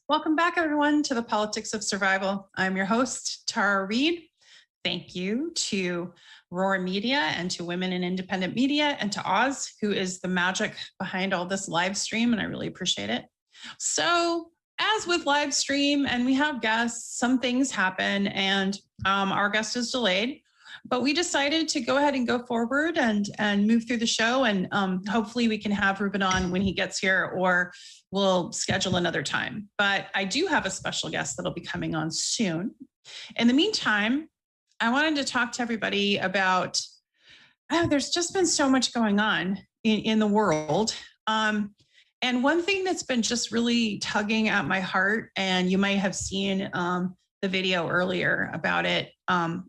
Welcome back, everyone, to the Politics of Survival. I'm your host, Tara Reid. Thank you to Roar Media and to Women in Independent Media and to Oz, who is the magic behind all this live stream, and I really appreciate it. So, as with live stream, and we have guests, some things happen, and our guest is delayed. But we decided to go ahead and go forward and move through the show, and hopefully we can have Reuben on when he gets here, or we'll schedule another time. But I do have a special guest that'll be coming on soon. In the meantime, I wanted to talk to everybody about, there's just been so much going on in the world. And one thing that's been just really tugging at my heart, and you might have seen the video earlier about it,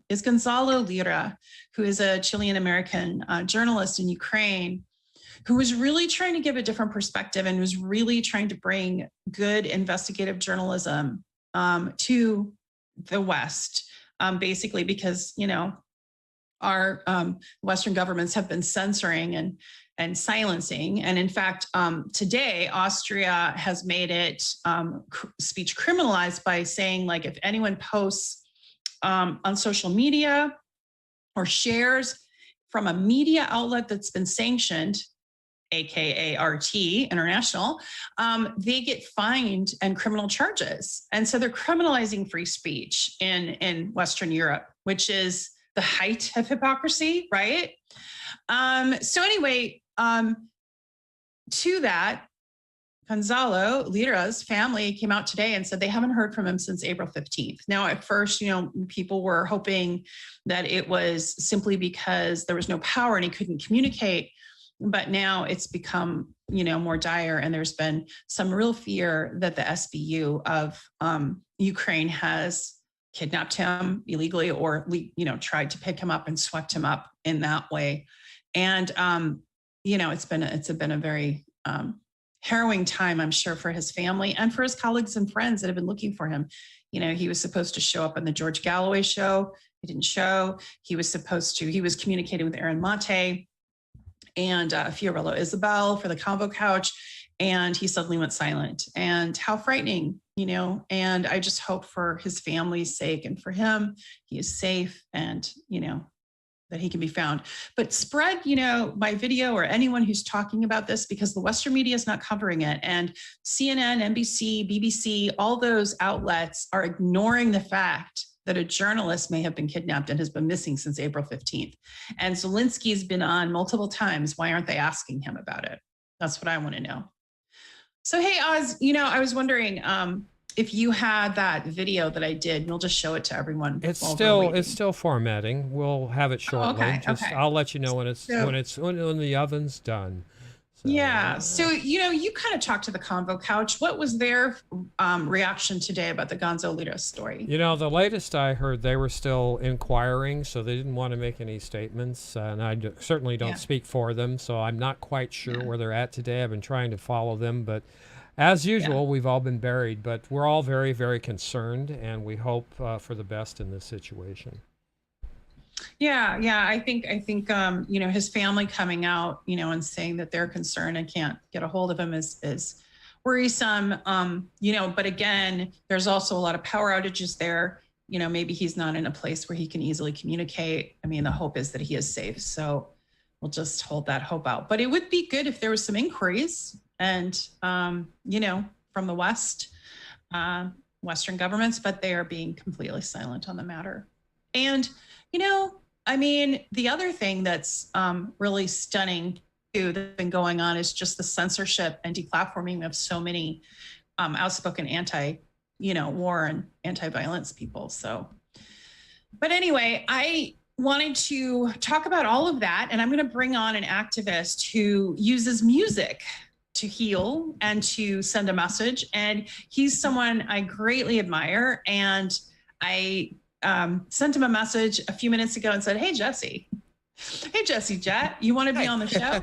is Gonzalo Lira, who is a Chilean-American journalist in Ukraine, who was really trying to give a different perspective and was really trying to bring good investigative journalism to the West, basically because, you know, our Western governments have been censoring and silencing. And in fact, today, Austria has made it speech criminalized by saying, like, if anyone posts on social media or shares from a media outlet that's been sanctioned, AKA RT International, they get fined and criminal charges. And so they're criminalizing free speech in Western Europe, which is the height of hypocrisy, right? So anyway, to that, Gonzalo Lira's family came out today and said they haven't heard from him since April 15th. Now, at first, you know, people were hoping that it was simply because there was no power and he couldn't communicate. But now it's become, you know, more dire, and there's been some real fear that the SBU of Ukraine has kidnapped him illegally, or, you know, tried to pick him up and swept him up in that way. And you know, it's been a very harrowing time, I'm sure, for his family and for his colleagues and friends that have been looking for him. You know, he was supposed to show up on the George Galloway show. He didn't show. He was communicating with Aaron Mate and Fiorello Isabel for the Convo Couch, and he suddenly went silent. And how frightening, you know, and I just hope for his family's sake and for him, he is safe and, you know, that he can be found. But spread, you know, my video or anyone who's talking about this, because the Western media is not covering it. And CNN, NBC, BBC, all those outlets are ignoring the fact that a journalist may have been kidnapped and has been missing since April 15th. And Zelensky's been on multiple times. Why aren't they asking him about it? That's what I want to know. So, hey, Oz, you know, I was wondering if you had that video that I did. We'll just show it to everyone. It's still formatting. We'll have it shortly. Oh, okay. I'll let you know when the oven's done. So, yeah. So, you know, you kind of talked to the Convo Couch. What was their reaction today about the Gonzo Lira story? You know, the latest I heard, they were still inquiring, so they didn't want to make any statements. And I certainly don't speak for them, so I'm not quite sure where they're at today. I've been trying to follow them, but as usual, we've all been buried. But we're all very, very concerned, and we hope for the best in this situation. Yeah, I think you know, his family coming out, you know, and saying that they're concerned and can't get a hold of him is worrisome. You know, but again, there's also a lot of power outages there. You know, maybe he's not in a place where he can easily communicate. I mean, the hope is that he is safe. So we'll just hold that hope out. But it would be good if there was some inquiries and you know, from the West, Western governments, but they are being completely silent on the matter. And you know, I mean, the other thing that's really stunning too that's been going on is just the censorship and deplatforming of so many outspoken war and anti-violence people. So, but anyway, I wanted to talk about all of that, and I'm going to bring on an activist who uses music to heal and to send a message. And he's someone I greatly admire, and I sent him a message a few minutes ago and said, hey, Jesse Jet, you want to be on the show?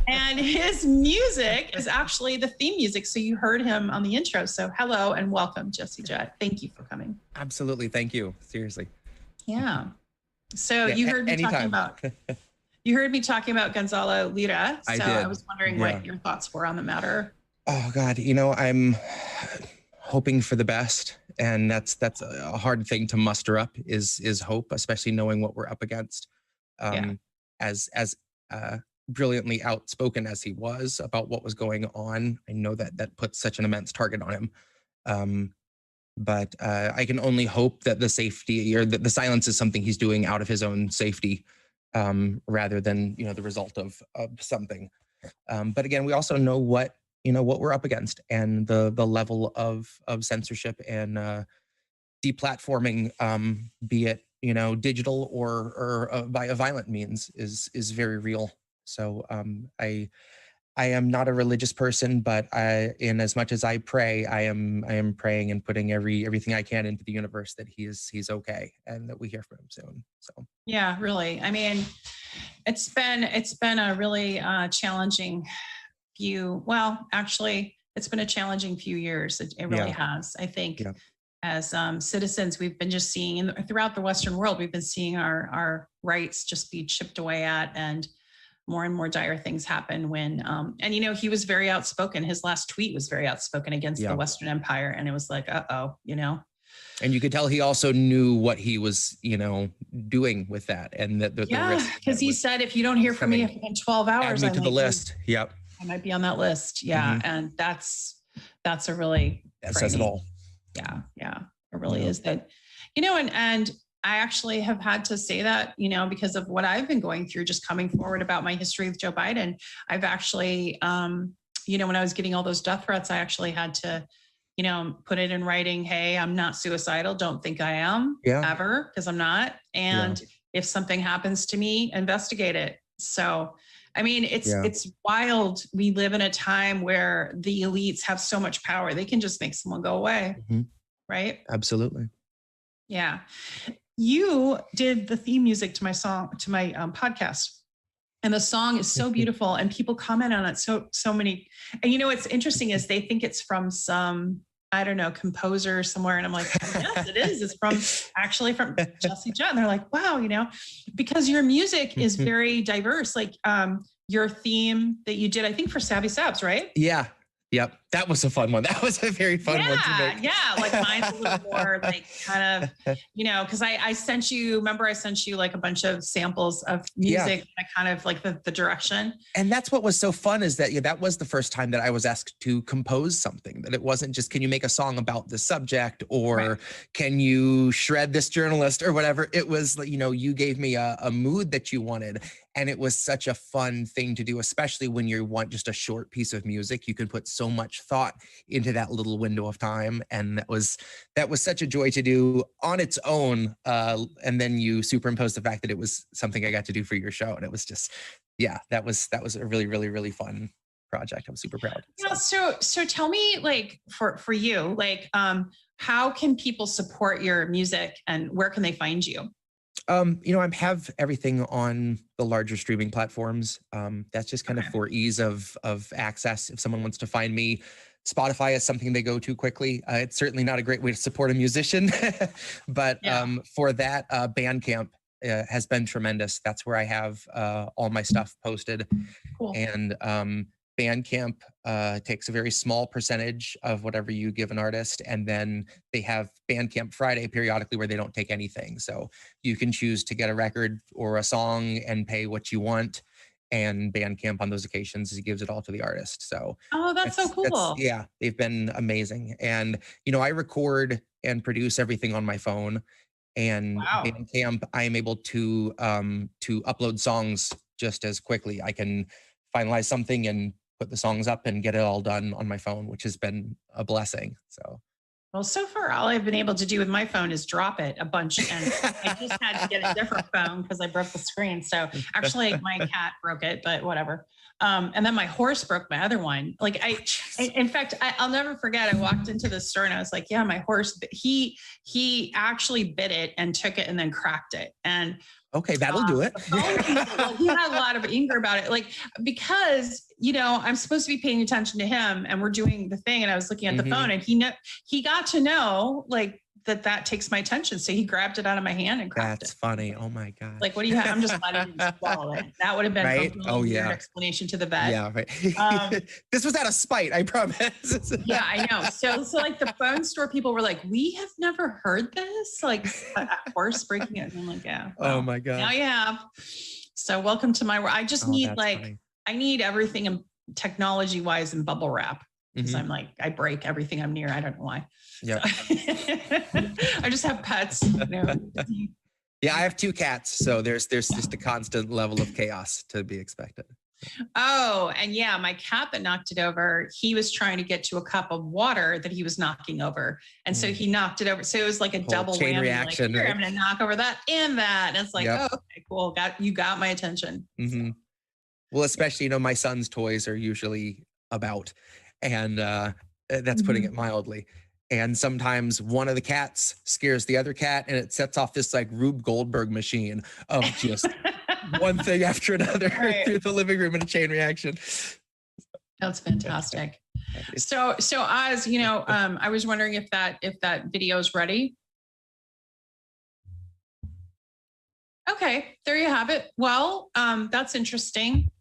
And his music is actually the theme music. So you heard him on the intro. So hello and welcome, Jesse Jet. Thank you for coming. Absolutely. Thank you. Seriously. Yeah. So you heard me talking about, Gonzalo Lira. So I was wondering what your thoughts were on the matter. Oh God, you know, I'm hoping for the best, and that's a hard thing to muster up is hope, especially knowing what we're up against. Yeah. As brilliantly outspoken as he was about what was going on, I know that puts such an immense target on him. But I can only hope that the safety or that the silence is something he's doing out of his own safety, rather than the result of something. But again, we also know what we're up against, and the level of censorship and deplatforming, be it digital or by a violent means, is very real. So I am not a religious person, but in as much as I pray, I am praying and putting everything I can into the universe that he's okay and that we hear from him soon. So Yeah, really. I mean, it's been a really challenging actually, it's been a challenging few years. It really has. I think as citizens, we've been just seeing throughout the Western world, we've been seeing our rights just be chipped away at, and more dire things happen when, and he was very outspoken. His last tweet was very outspoken against the Western Empire. And it was like, And you could tell he also knew what he was, doing with that, and that the risk. Because he said, if you don't hear from me in 12 hours, add me to the list. Yep. I might be on that list. Yeah. Mm-hmm. And that's a really, that says it all. Yeah. Yeah. It really is that, and I actually have had to say that, because of what I've been going through, just coming forward about my history with Joe Biden. I've actually, when I was getting all those death threats, I actually had to, put it in writing. Hey, I'm not suicidal. Don't think I am ever, because I'm not. And if something happens to me, investigate it. So, I mean, it's wild. We live in a time where the elites have so much power. They can just make someone go away. Mm-hmm. Right? Absolutely. Yeah. You did the theme music to my podcast, and the song is so beautiful, and people comment on it. So many, and what's interesting is they think it's from some, I don't know, composer somewhere. And I'm like, yes, it is. It's actually from Jesse Jett. And they're like, wow, because your music is very diverse. Like your theme that you did, I think for Savvy Sabs, right? Yeah. Yep. That was a fun one. That was a very fun one to make. Yeah. Like mine's a little more like kind of, because I sent you like a bunch of samples of music, and I kind of like the direction. And that's what was so fun, is that that was the first time that I was asked to compose something, that it wasn't just, can you make a song about this subject, or can you shred this journalist or whatever. It was, you gave me a mood that you wanted. And it was such a fun thing to do, especially when you want just a short piece of music. You can put so much thought into that little window of time. And that was such a joy to do on its own. And then you superimpose the fact that it was something I got to do for your show. And it was just, that was a really, really, really fun project. I'm super proud. Yeah. So tell me, like, for you, like, how can people support your music, and where can they find you? I have everything on the larger streaming platforms. That's just kind of for ease of access. If someone wants to find me, Spotify is something they go to quickly. It's certainly not a great way to support a musician, but for that, Bandcamp has been tremendous. That's where I have all my stuff posted. Cool. And Bandcamp takes a very small percentage of whatever you give an artist, and then they have Bandcamp Friday periodically where they don't take anything. So you can choose to get a record or a song and pay what you want, and Bandcamp on those occasions gives it all to the artist. So that's so cool. They've been amazing. And I record and produce everything on my phone, and Bandcamp, I am able to upload songs just as quickly. I can finalize something and put the songs up and get it all done on my phone, which has been a blessing. So far, all I've been able to do with my phone is drop it a bunch. And I just had to get a different phone because I broke the screen. So actually my cat broke it, but whatever. And then my horse broke my other one. Like in fact, I'll never forget. I walked into the store and I was like, yeah, my horse, he actually bit it and took it and then cracked it. And okay, that'll do it. He had a lot of anger about it, like, because I'm supposed to be paying attention to him, and we're doing the thing, and I was looking at the phone, and he got to know, like, that takes my attention. So he grabbed it out of my hand and cracked That's it. funny. Oh my God. Like, what do you have? I'm just letting him swallow it. That would have been Right? a really Oh, weird yeah. explanation to the vet. Yeah, right. Um, This was out of spite, I promise. Yeah, I know. So like the phone store people were like, we have never heard this, like a horse breaking it. And I'm like, yeah. Oh well, my God. Now you have. So welcome to my world. I just Oh, need that's like, funny. I need everything in technology wise in bubble wrap because Mhm. I'm like, I break everything I'm near. I don't know why. Yeah. So, I just have pets. You know. Yeah, I have 2 cats, so there's just a constant level of chaos to be expected. Oh, and yeah, my cat that knocked it over, he was trying to get to a cup of water that he was knocking over. And so he knocked it over. So it was like a Whole double chain whammy. reaction, like, right? I'm going to knock over that and that. And it's like, Yep. oh, okay, cool. You got my attention. Mm-hmm. Well, especially, my son's toys are usually about, and that's putting it mildly. And sometimes one of the cats scares the other cat, and it sets off this like Rube Goldberg machine of just one thing after another through the living room in a chain reaction. That's fantastic. So Oz, I was wondering if that video is ready. Okay, there you have it. Well, that's interesting.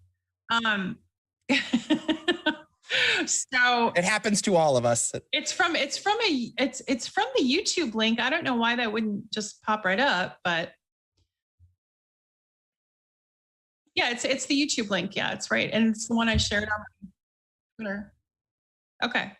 So it happens to all of us. It's from the YouTube link. I don't know why that wouldn't just pop right up, but yeah, it's the YouTube link. Yeah, it's right, and it's the one I shared on Twitter. Okay.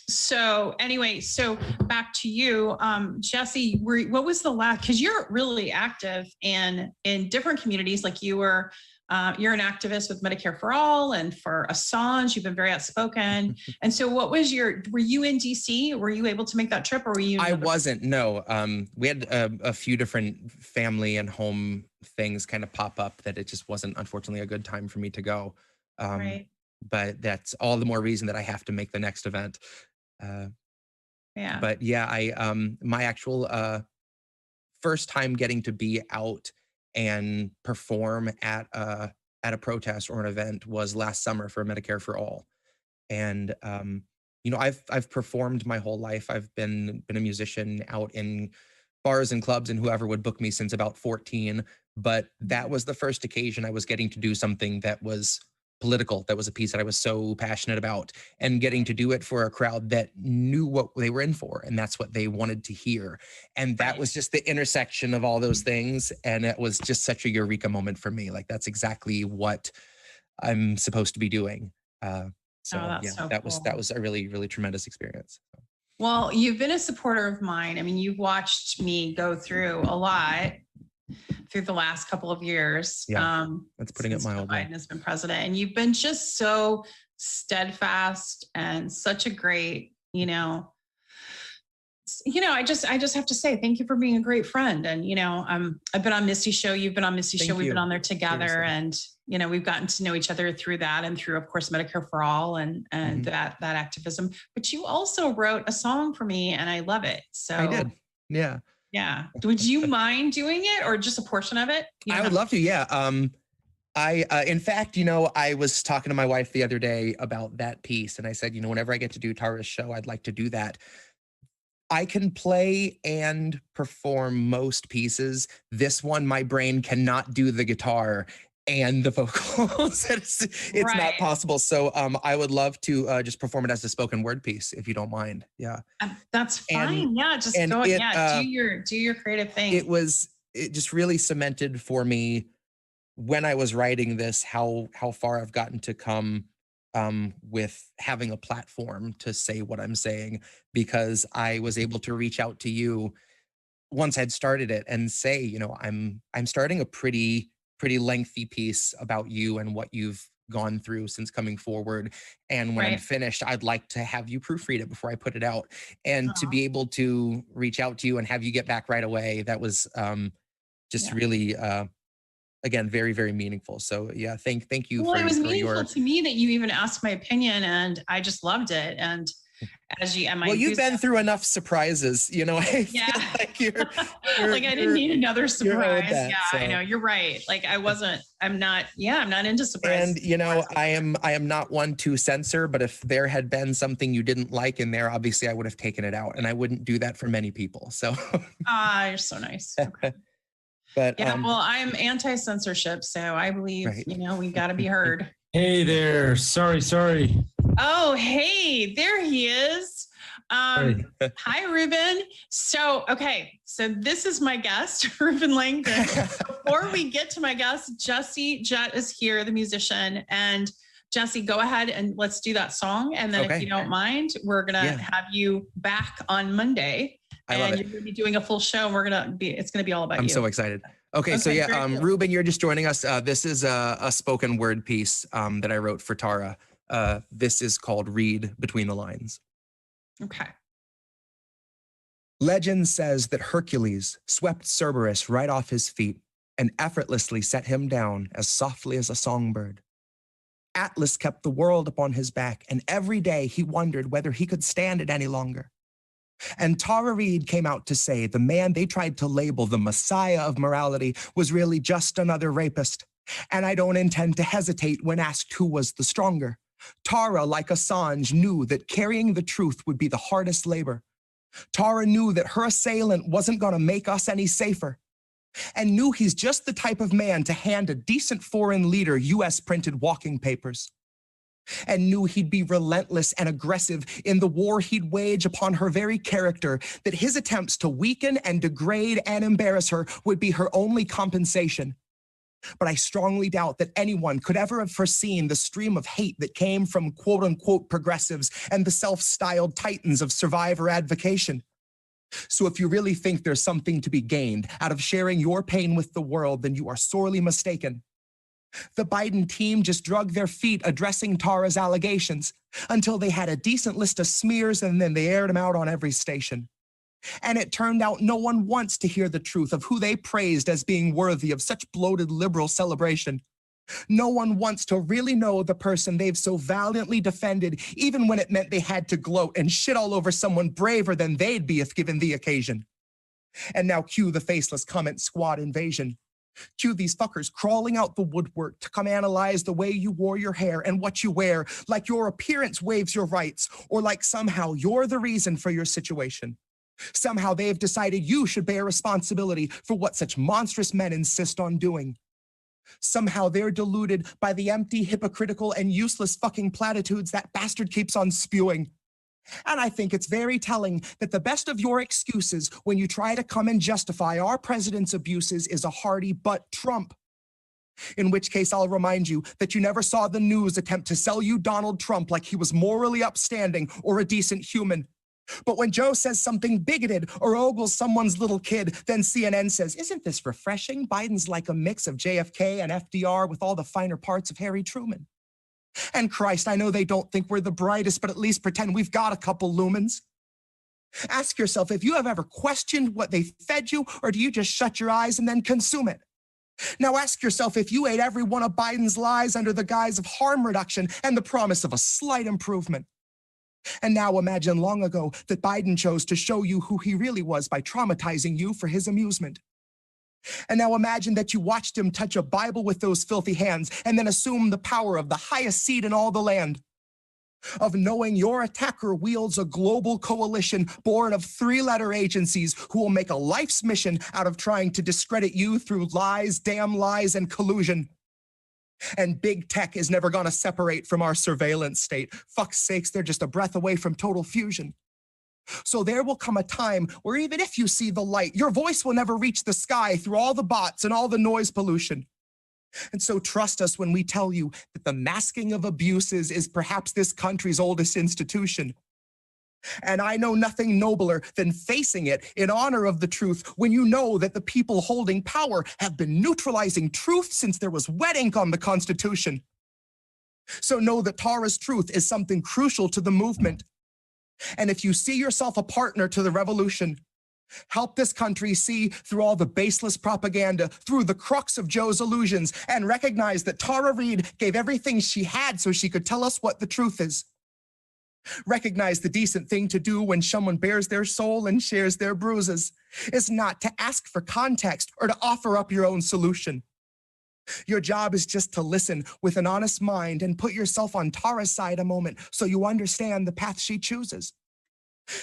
So anyway, so back to you, Jesse. What was the last? Because you're really active in different communities. Like you're an activist with Medicare for All and for Assange. You've been very outspoken. And so, what was were you in DC? Were you able to make that trip, or were you? I wasn't. No. We had a few different family and home things kind of pop up that it just wasn't, unfortunately, a good time for me to go. Right. But that's all the more reason that I have to make the next event. Yeah. But yeah, my actual first time getting to be out and perform at a protest or an event was last summer for Medicare for All. And I've performed my whole life. I've been a musician out in bars and clubs and whoever would book me since about 14. But that was the first occasion I was getting to do something that was political, that was a piece that I was so passionate about, and getting to do it for a crowd that knew what they were in for, and that's what they wanted to hear. And that was just the intersection of all those things, and it was just such a eureka moment for me. Like, that's exactly what I'm supposed to be doing. That was a really, really tremendous experience. Well, you've been a supporter of mine. I mean, you've watched me go through a lot through the last couple of years. Yeah, that's putting it mildly. Biden has been president, and you've been just so steadfast and such a great, I just have to say thank you for being a great friend. And I've been on Missy's show. You've been on Missy's show. We've been on there together, Seriously. and we've gotten to know each other through that, and through, of course, Medicare for All and that activism. But you also wrote a song for me, and I love it. So I did. Yeah. Yeah. Would you mind doing it, or just a portion of it? I would love to. Yeah. In fact, I was talking to my wife the other day about that piece, and I said, whenever I get to do Tara's show, I'd like to do that. I can play and perform most pieces. This one, my brain cannot do the guitar and the vocals. It's not possible. So I would love to just perform it as a spoken word piece, if you don't mind. Yeah. That's fine. Just go. Do your creative thing. It just really cemented for me when I was writing this, how far I've gotten to come with having a platform to say what I'm saying, because I was able to reach out to you once I'd started it and say, I'm starting a pretty lengthy piece about you and what you've gone through since coming forward. And when I'm finished, I'd like to have you proofread it before I put it out. And to be able to reach out to you and have you get back right away, that was really, again, very, very meaningful. So yeah, thank you. Well, it was meaningful to me that you even asked my opinion, and I just loved it. And as you and my Well, you've been enthusiasm. through enough surprises, you know. I Yeah. feel like you're Like I didn't need another owed surprise. that, Yeah, I so. know. You're right. Like I'm not into surprises. And you know, I am not one to censor, but if there had been something you didn't like in there, obviously I would have taken it out, and I wouldn't do that for many people. So You're so nice. Okay. but Yeah, well, I'm anti-censorship, so I believe, Right. We got to be heard. Hey there. Sorry. Oh, hey, there he is. Sorry. Hi, Reuben. So this is my guest, Reuben Langdon. Before we get to my guest, Jesse Jett is here, the musician. And Jesse, go ahead and let's do that song. And then if you don't mind, we're going to have you back on Monday. I love it. You're going to be doing a full show, and it's going to be all about you. I'm so excited. Okay, so yeah, Reuben, you're just joining us. This is a spoken word piece that I wrote for Tara. This is called Read Between the Lines. Okay. Legend says that Hercules swept Cerberus right off his feet and effortlessly set him down as softly as a songbird. Atlas kept the world upon his back, and every day he wondered whether he could stand it any longer. And Tara Reid came out to say the man they tried to label the messiah of morality was really just another rapist. And I don't intend to hesitate when asked who was the stronger. Tara, like Assange, knew that carrying the truth would be the hardest labor. Tara knew that her assailant wasn't going to make us any safer, and knew he's just the type of man to hand a decent foreign leader US-printed walking papers, and knew he'd be relentless and aggressive in the war he'd wage upon her very character, that his attempts to weaken and degrade and embarrass her would be her only compensation. But I strongly doubt that anyone could ever have foreseen the stream of hate that came from quote-unquote progressives and the self-styled titans of survivor advocation. So if you really think there's something to be gained out of sharing your pain with the world, then you are sorely mistaken. The Biden team just dragged their feet addressing Tara's allegations until they had a decent list of smears, and then they aired them out on every station. And it turned out no one wants to hear the truth of who they praised as being worthy of such bloated liberal celebration. No one wants to really know the person they've so valiantly defended, even when it meant they had to gloat and shit all over someone braver than they'd be if given the occasion. And now cue the faceless comment squad invasion. Cue these fuckers crawling out the woodwork to come analyze the way you wore your hair and what you wear, like your appearance waives your rights, or like somehow you're the reason for your situation. Somehow they've decided you should bear responsibility for what such monstrous men insist on doing. Somehow they're deluded by the empty, hypocritical, and useless fucking platitudes that bastard keeps on spewing. And I think it's very telling that the best of your excuses when you try to come and justify our president's abuses is a hearty "but Trump." In which case I'll remind you that you never saw the news attempt to sell you Donald Trump like he was morally upstanding or a decent human. But when Joe says something bigoted or ogles someone's little kid, then CNN says, "Isn't this refreshing? Biden's like a mix of JFK and FDR with all the finer parts of Harry Truman." And Christ, I know they don't think we're the brightest, but at least pretend we've got a couple lumens. Ask yourself if you have ever questioned what they fed you, or do you just shut your eyes and then consume it? Now ask yourself if you ate every one of Biden's lies under the guise of harm reduction and the promise of a slight improvement. And now imagine long ago that Biden chose to show you who he really was by traumatizing you for his amusement. And now imagine that you watched him touch a Bible with those filthy hands and then assume the power of the highest seat in all the land. Of knowing your attacker wields a global coalition born of three-letter agencies who will make a life's mission out of trying to discredit you through lies, damn lies, and collusion. And big tech is never gonna separate from our surveillance state. Fuck's sakes, they're just a breath away from total fusion. So there will come a time where even if you see the light, your voice will never reach the sky through all the bots and all the noise pollution. And so trust us when we tell you that the masking of abuses is perhaps this country's oldest institution. And I know nothing nobler than facing it in honor of the truth when you know that the people holding power have been neutralizing truth since there was wet ink on the Constitution. So know that Tara's truth is something crucial to the movement. And if you see yourself a partner to the revolution, help this country see through all the baseless propaganda, through the crux of Joe's illusions, and recognize that Tara Reid gave everything she had so she could tell us what the truth is. Recognize the decent thing to do when someone bears their soul and shares their bruises is not to ask for context or to offer up your own solution. Your job is just to listen with an honest mind and put yourself on Tara's side a moment so you understand the path she chooses.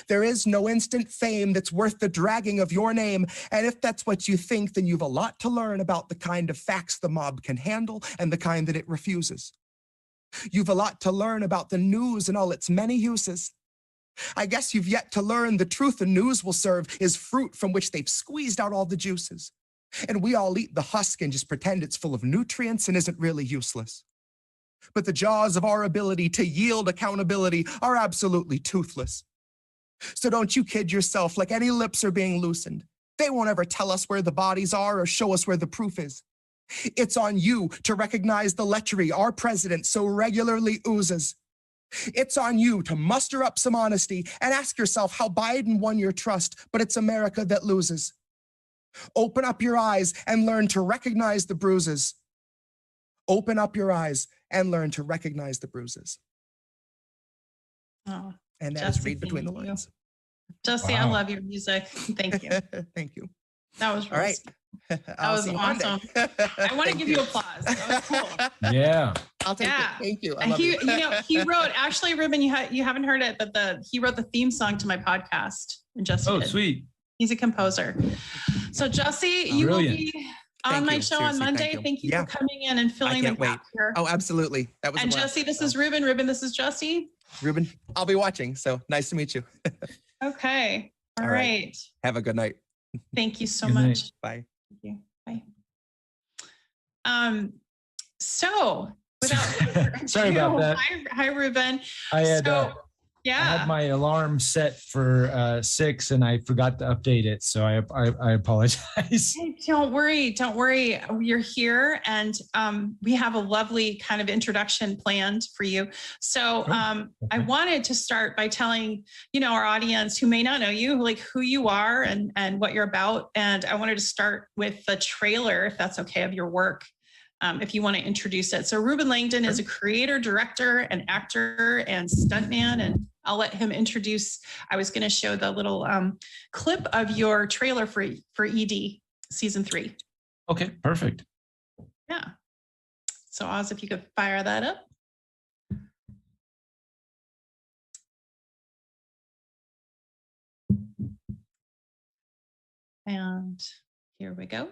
There is no instant fame that's worth the dragging of your name, and if that's what you think, then you've a lot to learn about the kind of facts the mob can handle and the kind that it refuses. You've a lot to learn about the news and all its many uses. I guess you've yet to learn the truth the news will serve is fruit from which they've squeezed out all the juices. And we all eat the husk and just pretend it's full of nutrients and isn't really useless. But the jaws of our ability to yield accountability are absolutely toothless. So don't you kid yourself like any lips are being loosened. They won't ever tell us where the bodies are or show us where the proof is. It's on you to recognize the lechery our president so regularly oozes. It's on you to muster up some honesty and ask yourself how Biden won your trust, but it's America that loses. Open up your eyes and learn to recognize the bruises. Open up your eyes and learn to recognize the bruises. Oh, And that Jesse, is read between the thank you. lines. Jesse, I Wow. love your music. Thank you. Thank you. That was All really right. sweet. I'll was see you Monday. awesome. I want to Thank give you applause. That was cool. Yeah. I'll take Yeah. it. Thank you. I And love he, you. you know, he wrote, actually, Reuben, you haven't heard it, but he wrote the theme song to my podcast. And Jesse Oh, did. sweet. He's a composer. So Jesse, you will Brilliant. be on Thank my you. show Seriously, on Monday. thank you. Thank you Yeah. for coming in and filling the can't wait. gap here. Oh, absolutely. That was a And blast. Jesse, this So, is Reuben. Reuben, this is Jesse. Reuben. I'll be watching. So nice to meet you. Okay. All All right. right. Have a good night. Thank you so Good night. much. Bye. Thank you. Bye. So without further Sorry about ado, that. Hi, Reuben. I had So, I had yeah. my alarm set for 6 and I forgot to update it. So I apologize. Hey, don't worry. Don't worry. You're here and we have a lovely kind of introduction planned for you. So I wanted to start by telling, our audience who may not know you, like who you are and what you're about. And I wanted to start with the trailer, if that's okay, of your work. If you want to introduce it. So Reuben Langdon is a creator, director, and actor and stuntman, and I'll let him introduce. I was going to show the little clip of your trailer for ED season 3. Okay, perfect. Yeah. So Oz, if you could fire that up. And here we go.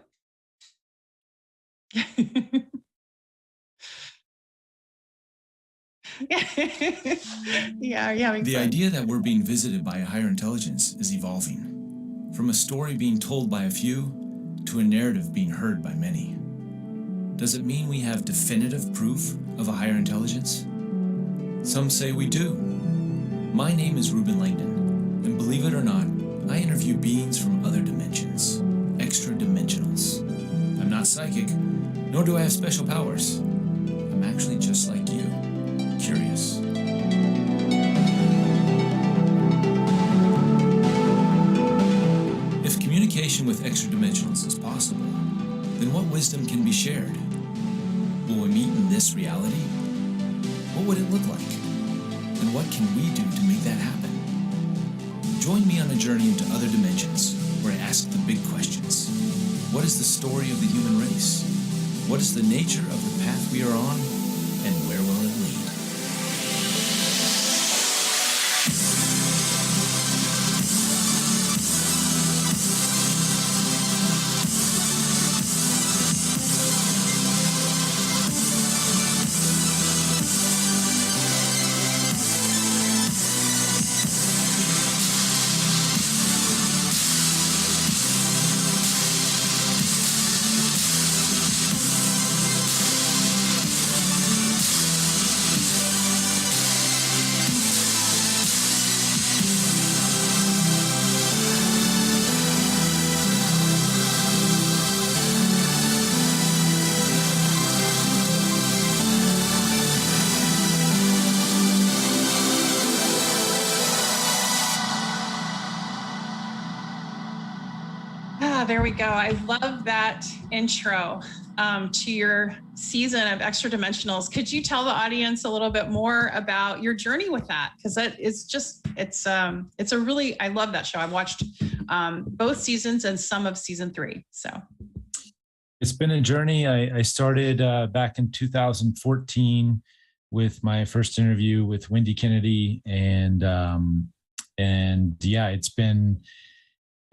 Yeah, are you having The fun? idea that we're being visited by a higher intelligence is evolving. From a story being told by a few to a narrative being heard by many. Does it mean we have definitive proof of a higher intelligence? Some say we do. My name is Reuben Langdon, and believe it or not, I interview beings from other dimensions, extra dimensionals. I'm not psychic, nor do I have special powers. I'm actually just like you, curious. If communication with extra dimensionals is possible, then what wisdom can be shared? Will we meet in this reality? What would it look like? And what can we do to make that happen? Join me on a journey into other dimensions where I ask the big questions. What is the story of the human race? What is the nature of the path we are on? And where will it lead? Ah, there we go. I love that intro. to your season of Extra Dimensionals. Could you tell the audience a little bit more about your journey with that? Because that is just, it's a really, I love that show. I watched both seasons and some of season 3. So it's been a journey. I started back in 2014 with my first interview with Wendy Kennedy, and yeah,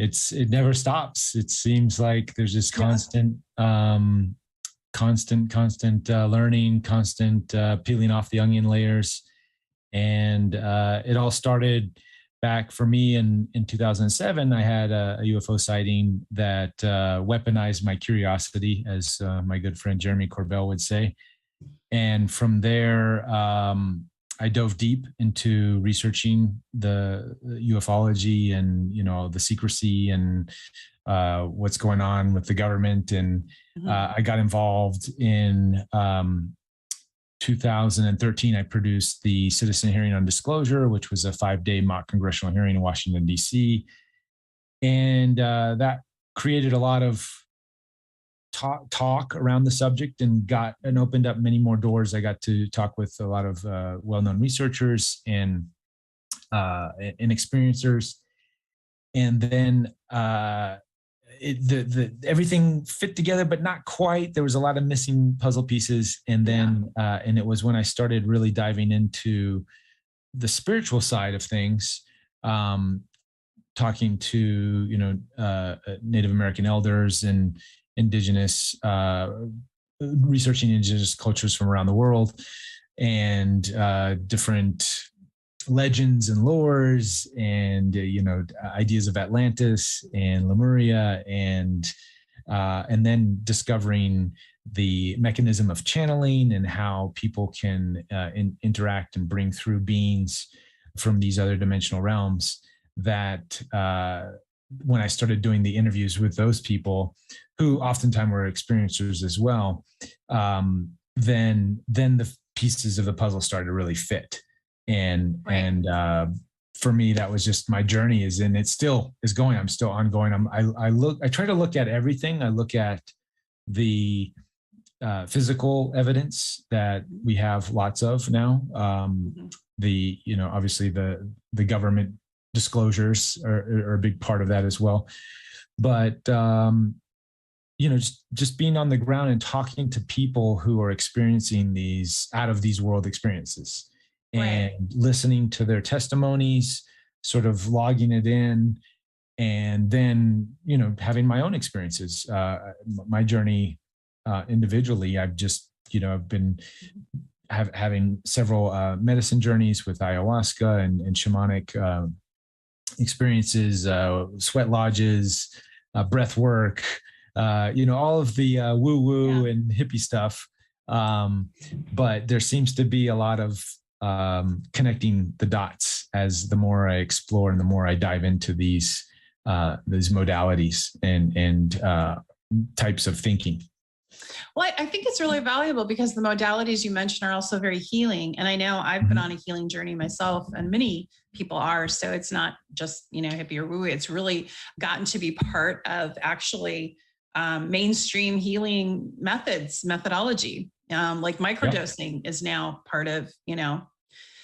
it never stops. It seems like there's this constant learning, constant peeling off the onion layers. And it all started back for me in 2007. I had a UFO sighting that weaponized my curiosity, as my good friend Jeremy Corbell would say. And from there, I dove deep into researching the ufology and, the secrecy and what's going on with the government. And I got involved in 2013. I produced the Citizen Hearing on Disclosure, which was a 5-day mock congressional hearing in Washington, D.C. And that created a lot of talk around the subject and opened up many more doors. I got to talk with a lot of well-known researchers and experiencers, and then everything fit together, but not quite. There was a lot of missing puzzle pieces, and then and it was when I started really diving into the spiritual side of things, talking to Native American elders and indigenous, researching indigenous cultures from around the world, and different legends and lores, and ideas of Atlantis and Lemuria, and then discovering the mechanism of channeling and how people can interact and bring through beings from these other dimensional realms. That when I started doing the interviews with those people, who oftentimes were experiencers as well, then the pieces of the puzzle started to really fit. And for me, that was just my journey and it still is going. I'm still ongoing. I try to look at everything. I look at the physical evidence that we have lots of now. Obviously the government disclosures are a big part of that as well. But just being on the ground and talking to people who are experiencing these out of these world experiences, and listening to their testimonies, sort of logging it in, and then, having my own experiences, my journey individually. I've just, I've been having several medicine journeys with ayahuasca and shamanic experiences, sweat lodges, breath work, all of the woo-woo and hippie stuff. But there seems to be a lot of connecting the dots as the more I explore and the more I dive into these modalities and types of thinking. Well, I think it's really valuable because the modalities you mentioned are also very healing. And I know I've been on a healing journey myself, and many people are. So it's not just, hippie or woo. It's really gotten to be part of actually mainstream healing methodology. Like microdosing is now part of,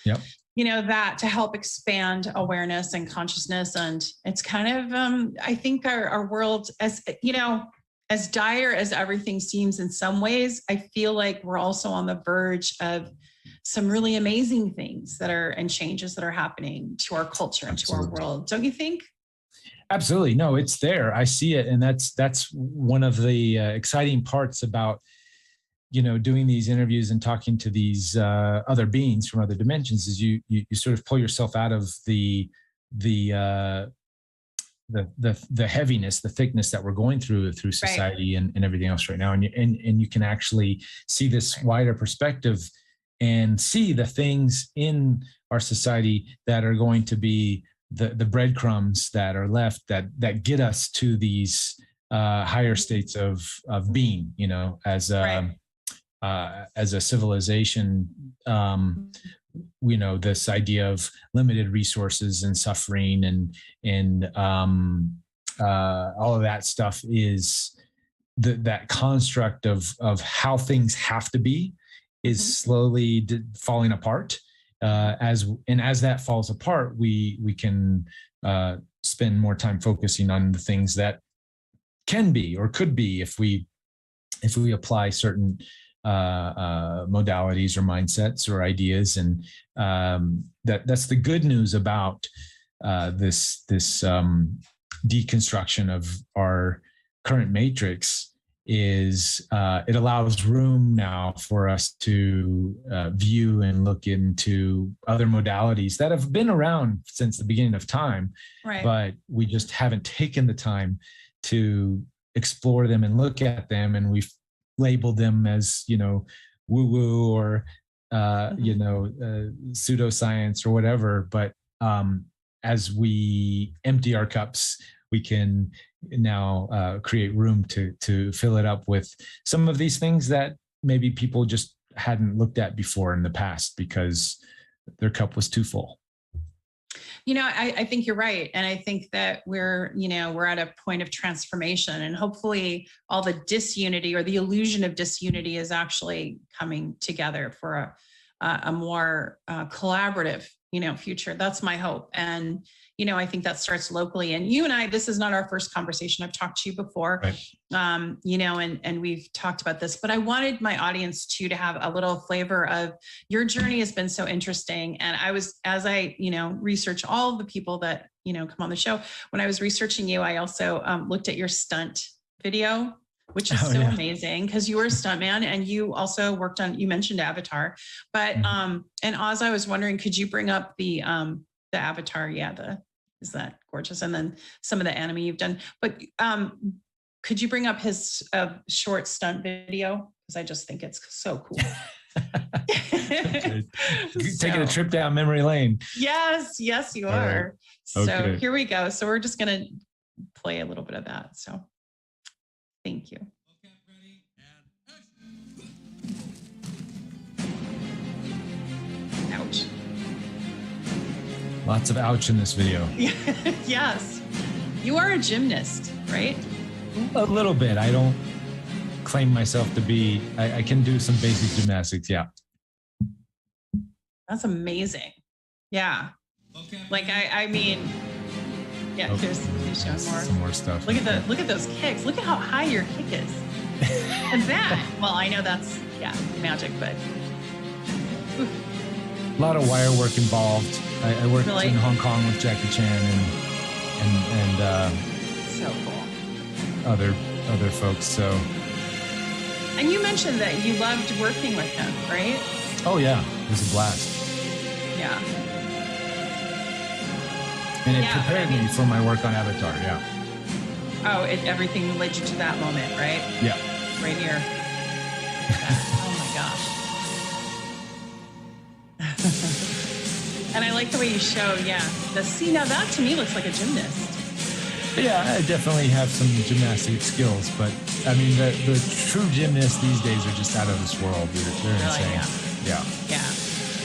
that to help expand awareness and consciousness. And it's kind of, I think our world, as dire as everything seems in some ways, I feel like we're also on the verge of some really amazing things and changes that are happening to our culture and to our world. Don't you think? Absolutely. No, it's there. I see it. And that's one of the exciting parts about, doing these interviews and talking to these other beings from other dimensions, is you sort of pull yourself out of the heaviness, the thickness that we're going through society and everything else right now. And you can actually see this wider perspective and see the things in our society that are going to be the breadcrumbs that are left that get us to these higher states of being, as a civilization. This idea of limited resources and suffering and all of that stuff is that construct of how things have to be is slowly falling apart. As that falls apart, we can spend more time focusing on the things that can be or could be if we apply certain modalities or mindsets or ideas. And that's the good news about this deconstruction of our current matrix is it allows room now for us to view and look into other modalities that have been around since the beginning of time, Right. but we just haven't taken the time to explore them and look at them, and we've labeled them as, you know, woo-woo or you know, pseudoscience or whatever. But as we empty our cups, we can now create room to fill it up with some of these things that maybe people just hadn't looked at before in the past because their cup was too full. You know, I think you're right. And I think that we're at a point of transformation, and hopefully all the disunity or the illusion of disunity is actually coming together for a more collaborative, future. That's my hope. And, I think that starts locally. And you and I, this is not our first conversation. I've talked to you before, right. And we've talked about this, but I wanted my audience to have a little flavor of your journey has been so interesting. And as I research all of the people that, come on the show, when I was researching you, I also looked at your stunt video, which is amazing because you were a stuntman and you also worked on, you mentioned Avatar, but, and Oz, I was wondering, could you bring up the Avatar? Yeah. Is that gorgeous? And then some of the anime you've done, but, could you bring up his short stunt video? Because I just think it's so cool. Taking a trip down memory lane. Yes, you are. Right. So here we go. So we're just going to play a little bit of that. So thank you. Okay, ready, and action. Ouch. Lots of ouch in this video. Yes. You are a gymnast, right? A little bit. I don't claim myself to be. I can do some basic gymnastics. Yeah. That's amazing. Yeah. Okay. Like I mean, yeah. Oh, Here's showing more. Some more stuff. Look at those kicks. Look at how high your kick is. And that. Well, I know that's magic, but. Oof. A lot of wire work involved. I worked Really? in Hong Kong with Jackie Chan and So cool. other folks. So. And you mentioned that you loved working with him, right? Oh yeah, it was a blast. Yeah. And it prepared me for my work on Avatar. Yeah. Oh, everything led you to that moment, right? Yeah. Right here. Oh my gosh. And I like the way you show, now that to me looks like a gymnast. Yeah, I definitely have some gymnastic skills, but I mean, the true gymnasts these days are just out of this world. They're insane. Yeah.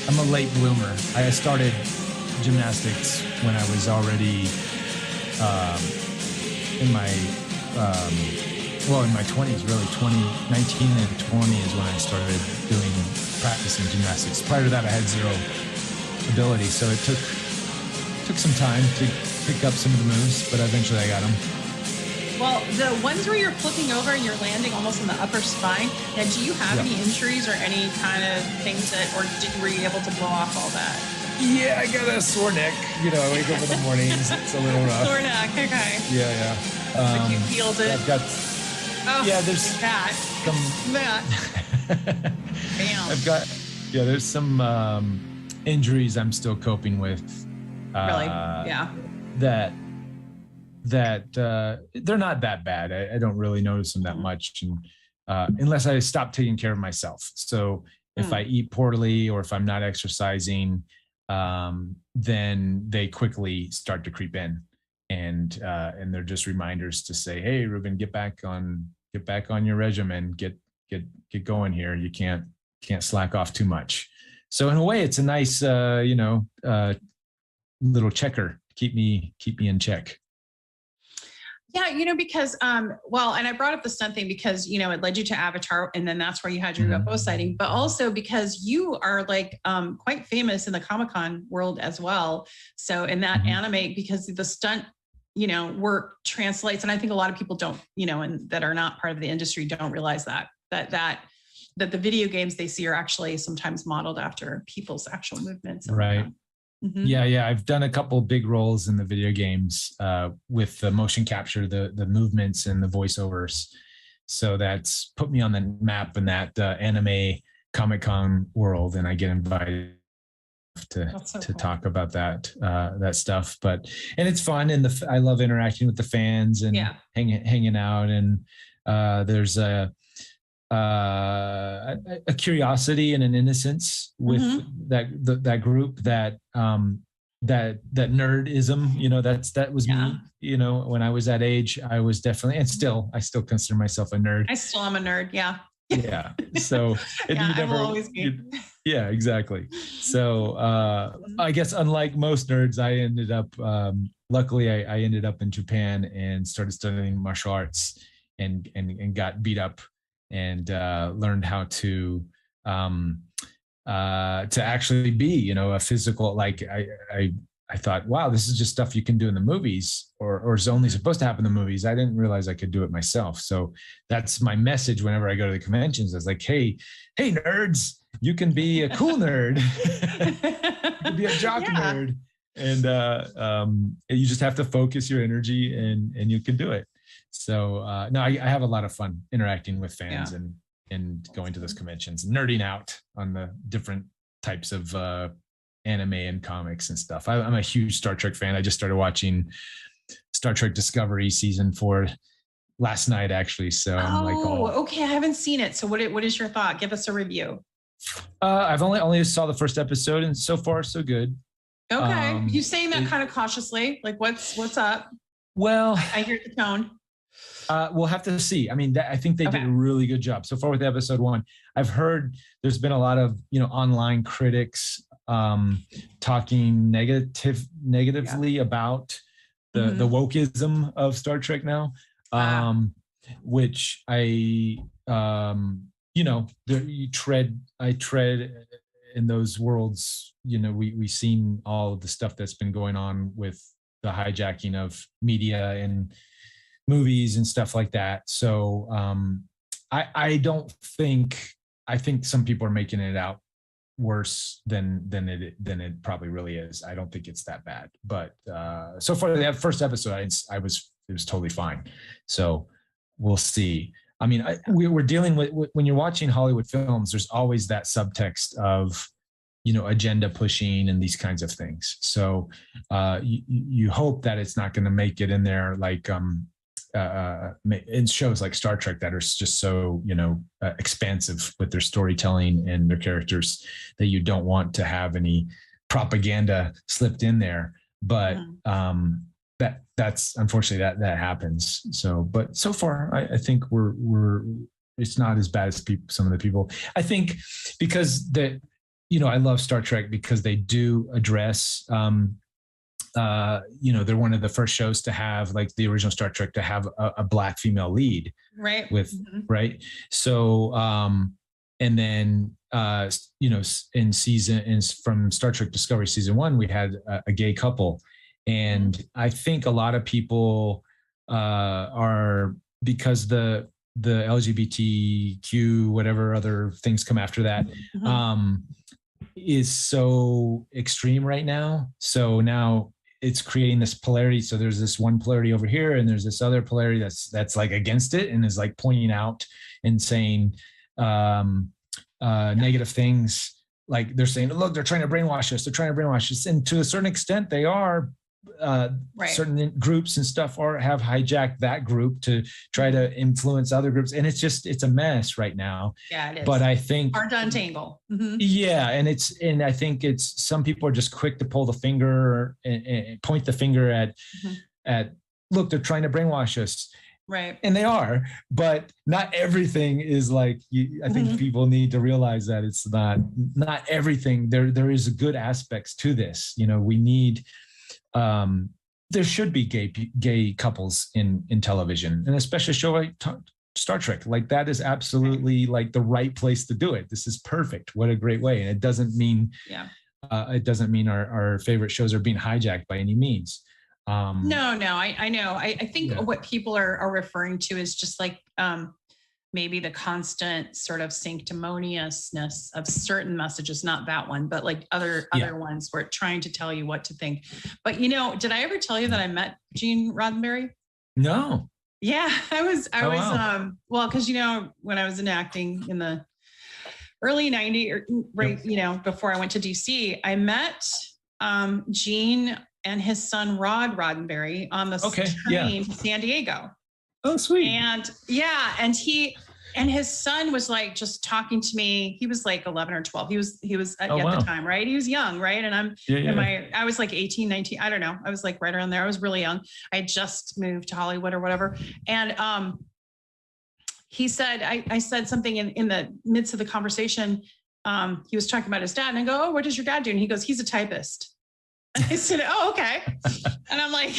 I'm a late bloomer. I started gymnastics when I was already in my 20s, really. 19 and 20 is when I started practicing gymnastics. Prior to that, I had zero ability, so it took some time to pick up some of the moves, but eventually I got them. Well, the ones where you're flipping over and you're landing almost in the upper spine, now do you have any injuries or any kind of things were you able to blow off all that? Yeah, I got a sore neck. I wake up in the mornings, it's a little rough. Sore neck, okay. Yeah. But you healed it. I've got, there's that. some... That. Bam. I've got, there's some injuries I'm still coping with. Really? Yeah. That they're not that bad. I don't really notice them that much, and unless I stop taking care of myself. So if I eat poorly or if I'm not exercising, then they quickly start to creep in, and they're just reminders to say, "Hey, Reuben, get back on your regimen. Get going here. You can't slack off too much." So in a way, it's a nice, little checker. Keep me in check. Yeah, because well, and I brought up the stunt thing because it led you to Avatar, and then that's where you had your UFO sighting, but also because you are like quite famous in the Comic-Con world as well. So in that anime, because the stunt work translates, and I think a lot of people don't, and that are not part of the industry don't realize that the video games they see are actually sometimes modeled after people's actual movements. Right. Yeah. I've done a couple big roles in the video games with the motion capture, the movements and the voiceovers. So that's put me on the map in that anime Comic-Con world, and I get invited to talk about that stuff. But it's fun, and I love interacting with the fans and hanging out. And there's a curiosity and an innocence with that group that nerdism, that was me, when I was that age. I was definitely, and I still consider myself a nerd. I still am a nerd. Yeah. So I will always be. Yeah, exactly. So I guess unlike most nerds, I ended up luckily I ended up in Japan and started studying martial arts and got beat up and learned how to actually be, a physical, like I thought, wow, this is just stuff you can do in the movies or is only supposed to happen in the movies. I didn't realize I could do it myself. So that's my message whenever I go to the conventions. I was like, hey, nerds, you can be a cool nerd. You can be a jock nerd. And you just have to focus your energy and you can do it. So no, I have a lot of fun interacting with fans and going to those conventions, nerding out on the different types of anime and comics and stuff. I'm a huge Star Trek fan. I just started watching Star Trek Discovery season 4 last night, actually. So I'm like, okay, I haven't seen it. So what is your thought? Give us a review. I've only saw the first episode, and so far so good. Okay, you saying that kind of cautiously, like what's up? Well, I hear the tone. We'll have to see. I mean, I think they did a really good job so far with episode 1. I've heard there's been a lot of online critics talking negatively about the wokeism of Star Trek now, which I I tread in those worlds. We've seen all of the stuff that's been going on with the hijacking of media and movies and stuff like that. So I think some people are making it out worse than it probably really is. I don't think it's that bad, but so far the first episode it was totally fine. So we'll see. I mean, we're dealing with, when you're watching Hollywood films, there's always that subtext of agenda pushing and these kinds of things. So you hope that it's not going to make it in there like in shows like Star Trek that are just so expansive with their storytelling and their characters that you don't want to have any propaganda slipped in there. But that's unfortunately that happens. So, but so far I think we're it's not as bad as some of the people. I think because I love Star Trek because they do address they're one of the first shows to have, like the original Star Trek, to have a Black female lead, right? Right. So, and then, from Star Trek Discovery season 1, we had a gay couple. And I think a lot of people are, because the LGBTQ, whatever other things come after that, is so extreme right now. So now it's creating this polarity. So there's this one polarity over here, and there's this other polarity that's like against it and is like pointing out and saying negative things. Like they're saying, look, they're trying to brainwash us. They're trying to brainwash us. And to a certain extent, they are. Certain groups and stuff have hijacked that group to try to influence other groups, and it's a mess right now. Yeah, it is. But I think hard to untangle. Yeah, and I think it's, some people are just quick to pull the finger and point the finger at look, they're trying to brainwash us. Right. And they are, but not everything is like, I think people need to realize that it's not everything. There is good aspects to this. We need there should be gay couples in television, and especially a show like Star Trek. Like that is absolutely like the right place to do it. This is perfect. What a great way. And it doesn't mean our favorite shows are being hijacked by any means. No, I know. I think what people are referring to is just like maybe the constant sort of sanctimoniousness of certain messages, not that one, but like other ones where trying to tell you what to think. But did I ever tell you that I met Gene Roddenberry? No. Yeah, I was, wow. Well, because, when I was in acting in the early 90s, before I went to DC, I met Gene and his son, Rod Roddenberry, on the train to San Diego. Oh, sweet. And his son was like just talking to me. He was like 11 or 12. He was at the time, right? He was young, right? And I was like 18, 19. I don't know. I was like right around there. I was really young. I had just moved to Hollywood or whatever. And he said, I said something in the midst of the conversation. He was talking about his dad, and I go, "Oh, what does your dad do?" And he goes, "He's a typist." And I said, "Oh, okay." And I'm like,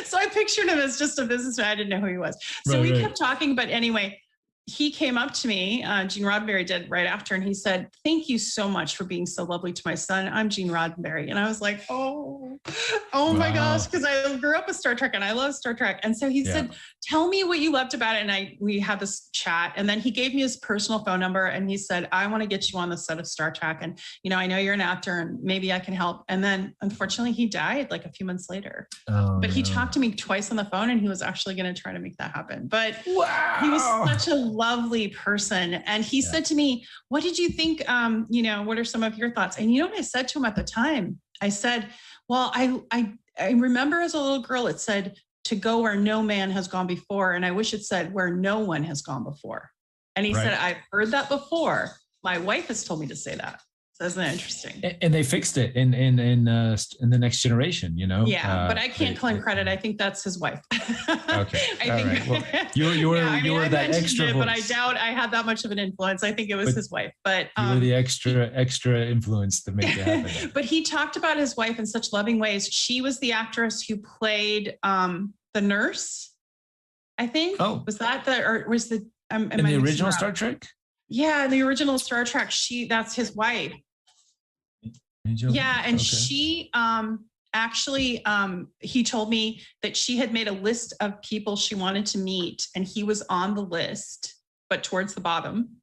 so I pictured him as just a businessman. I didn't know who he was. So we kept talking, but anyway, he came up to me, Gene Roddenberry did right after, and he said, "Thank you so much for being so lovely to my son. I'm Gene Roddenberry." And I was like, oh my gosh, because I grew up with Star Trek and I love Star Trek. And so he said, "Tell me what you loved about it." And we had this chat, and then he gave me his personal phone number, and he said, "I want to get you on the set of Star Trek. And, I know you're an actor and maybe I can help." And then unfortunately he died like a few months later, but he talked to me twice on the phone, and he was actually going to try to make that happen. But he was such a lovely person. And he said to me, "What did you think? What are some of your thoughts?" And what I said to him at the time? I said, "Well, I remember as a little girl, it said to go where no man has gone before. And I wish it said where no one has gone before." And he said, "I've heard that before. My wife has told me to say that." So isn't that interesting? And they fixed it in the Next Generation, Yeah, but I can't claim credit. I think that's his wife. Okay. Right. Well, you were that extra voice. But I doubt I had that much of an influence. I think it was his wife. But you were the extra influence to make it happen. But he talked about his wife in such loving ways. She was the actress who played the nurse, I think. Oh, was that in the original Star Trek? Yeah, in the original Star Trek, that's his wife. Yeah, and she actually, he told me that she had made a list of people she wanted to meet, and he was on the list, but towards the bottom.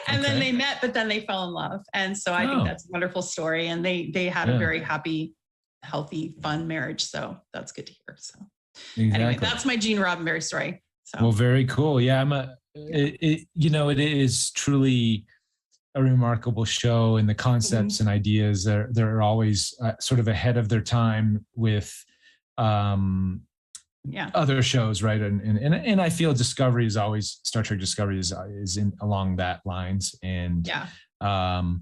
And then they met, but then they fell in love. And so I think that's a wonderful story. And they had a very happy, healthy, fun marriage. So that's good to hear. So anyway, that's my Gene Roddenberry story. So. Well, very cool. Yeah, it is truly a remarkable show, and the concepts and ideas they're always sort of ahead of their time with other shows, right? And I feel Discovery is always Star Trek Discovery is in along that lines, and and